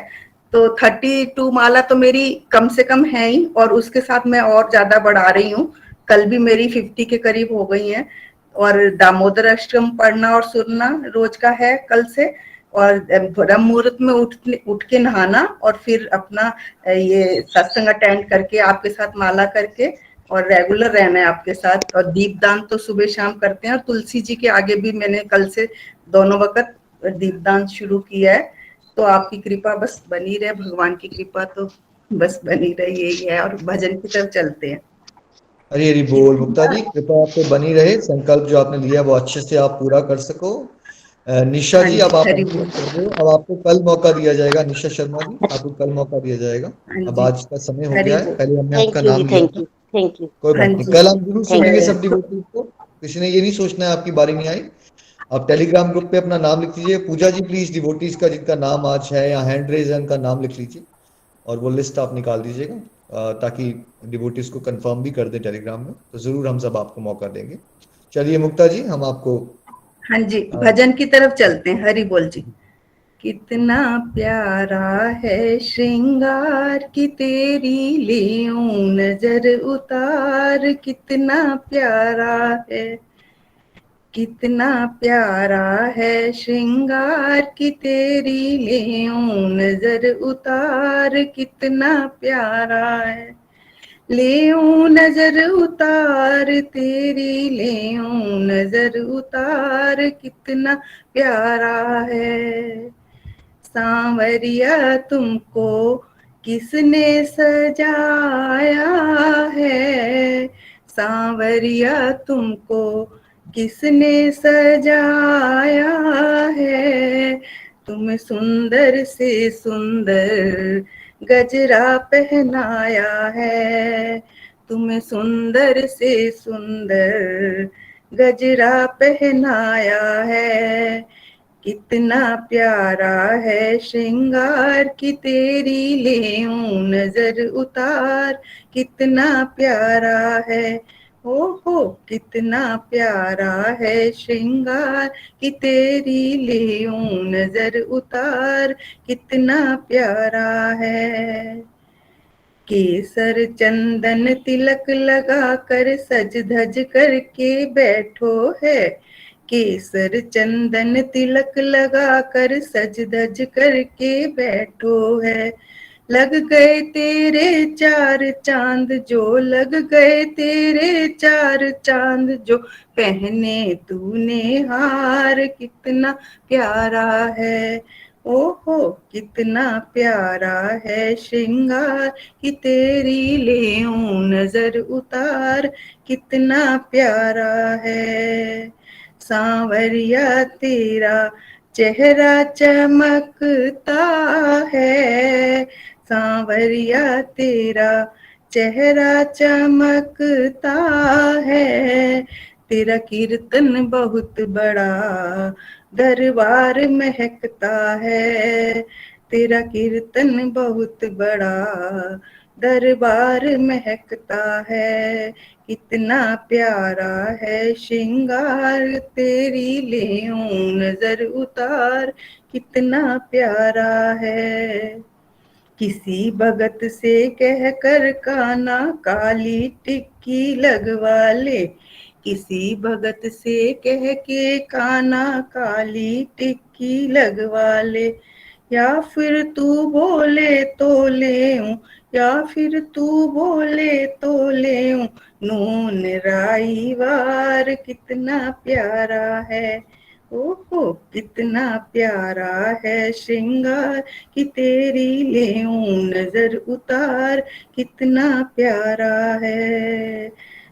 तो 32 माला तो मेरी कम से कम है ही, और उसके साथ मैं और ज्यादा बढ़ा रही हूँ। कल भी मेरी 50 के करीब हो गई हैं। और दामोदर अष्टकम पढ़ना और सुनना रोज का है कल से। और ब्रह्म मुहूर्त में उठ के नहाना, और फिर अपना ये सत्संग अटेंड करके आपके साथ माला करके, और रेगुलर रहना है आपके साथ। और दीपदान तो सुबह शाम करते हैं, और तुलसी जी के आगे भी मैंने कल से दोनों वक्त दीपदान शुरू किया है। तो आपकी कृपा बस बनी रहे, भगवान की कृपा तो बस बनी रहे, यही है। और भजन की तरफ चलते हैं। हरी हरि बोल। मुक्ता जी, कृपा आप पे बनी रहे, संकल्प जो आपने लिया वो अच्छे से आप पूरा कर सको। निशा जी, अब आप हरि अनम्यूट बोल। कर दो। अब आपको कल मौका दिया जाएगा। निशा शर्मा जी, आपको कल मौका दिया जाएगा। अब आज का समय हो गया है, पहले हमने आपका नाम लिया था। कोई बात नहीं, कल हम जरूर सुनेंगे सब डिवोटीज को। किसी ने ये नहीं सोचना है आपकी बारी नहीं आई। आप टेलीग्राम ग्रुप पे अपना नाम लिख लीजिए। पूजा जी प्लीज डिवोटीज का जिनका नाम आज है या हैंड रेज है उनका नाम लिख लीजिए, और वो लिस्ट आप निकाल दीजिएगा, ताकि डिवोटीज को कंफर्म भी कर दे टेलीग्राम में। तो जरूर हम सब आपको मौका देंगे। चलिए मुक्ता जी, हम आपको हाँ जी, भजन की तरफ चलते हैं। हरि बोल जी। कितना प्यारा है श्रृंगार की तेरी लेऊं नजर उतार, कितना प्यारा है, कितना प्यारा है श्रृंगार की तेरी लेऊं नजर उतार, कितना प्यारा है, लेऊं नजर उतार तेरी, लेऊं नजर उतार, कितना प्यारा है। सांवरिया तुमको किसने सजाया है, सांवरिया तुमको किसने सजाया है, तुम सुंदर से सुंदर गजरा पहनाया है, तुम सुंदर से सुंदर गजरा पहनाया है, कितना प्यारा है श्रृंगार की तेरी लेऊं नजर उतार, कितना प्यारा है, हो कितना प्यारा है श्रृंगार की तेरी लेऊं नजर उतार, कितना प्यारा है। केसर चंदन तिलक लगा कर सज धज करके बैठो है, केसर चंदन तिलक लगा कर सज धज करके बैठो है, लग गए तेरे चार चांद जो, लग गए तेरे चार चांद जो, पहने तूने हार, कितना प्यारा है, ओहो कितना प्यारा है श्रृंगार कि तेरी लेऊं नजर उतार, कितना प्यारा है। सांवरिया तेरा चेहरा चमकता है, सांवरिया तेरा चेहरा चमकता है, तेरा कीर्तन बहुत बड़ा दरबार महकता है, तेरा कीर्तन बहुत बड़ा दरबार महकता है, कितना प्यारा है श्रृंगार तेरी लेऊं नजर उतार, कितना प्यारा है। किसी भगत से कहकर काना काली टिक्की लगवा ले, किसी भगत से कह के काना काली टिक्की लगवा ले, या फिर तू बोले तो लेऊं, या फिर तू बोले तो लेऊं नून राई वार, कितना प्यारा है, ओहो कितना प्यारा है श्रृंगार कि तेरी लेऊं नजर उतार, कितना प्यारा है।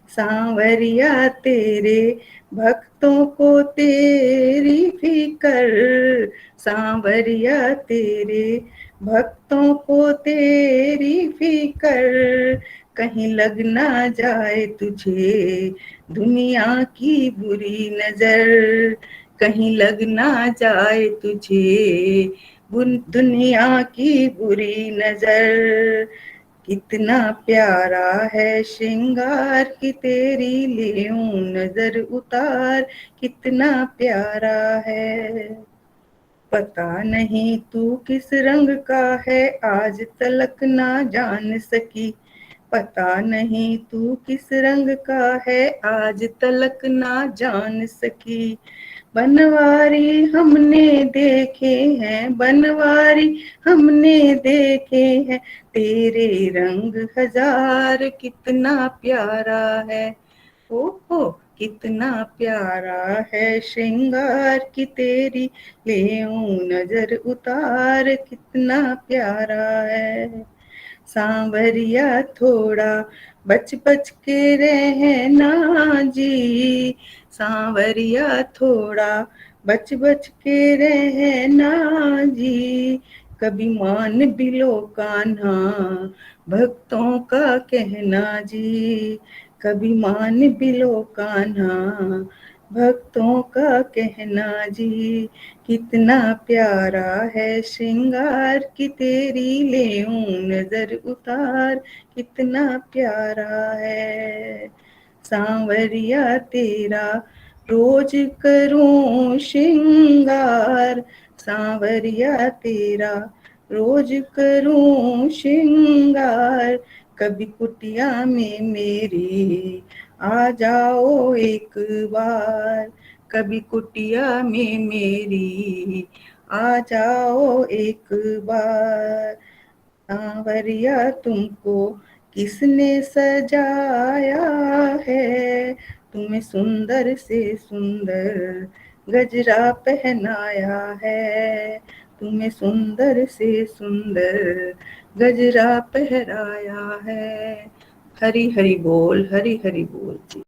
सांवरिया तेरे भक्तों को तेरी फिकर, सांवरिया तेरे भक्तों को तेरी फिकर, कहीं लग ना जाए तुझे दुनिया की बुरी नजर, कहीं लग ना जाए तुझे दुनिया की बुरी नजर, कितना प्यारा है श्रृंगार कि तेरी लेऊं नजर उतार, कितना प्यारा है। पता नहीं तू किस रंग का है आज तलक ना जान सकी, पता नहीं तू किस रंग का है आज तलक ना जान सकी, बनवारी हमने देखे हैं, बनवारी हमने देखे हैं, तेरे रंग हजार, कितना प्यारा है, ओहो कितना प्यारा है श्रृंगार की तेरी लेऊं नजर उतार, कितना प्यारा है। सांवरिया थोड़ा बच बच के रहना जी, सांवरिया थोड़ा बच बच के रहना जी, कभी मान भी लो कान्हा भक्तों का कहना जी, कभी मान भी लो कान्हा भक्तों का कहना जी, कितना प्यारा है श्रृंगार कि तेरी लेऊं नजर उतार, कितना प्यारा है। सांवरिया तेरा रोज करूं श्रृंगार सांवरिया तेरा, रोज करूं श्रृंगार, कभी कुटिया में मेरी आ जाओ एक बार, कभी कुटिया में मेरी आ जाओ एक बार। सांवरिया तुमको किसने सजाया है, तुम्हें सुंदर से सुंदर गजरा पहनाया है, तुम्हें सुंदर से सुंदर गजरा पहनाया है। हरि हरि बोल, हरि हरि बोल जी।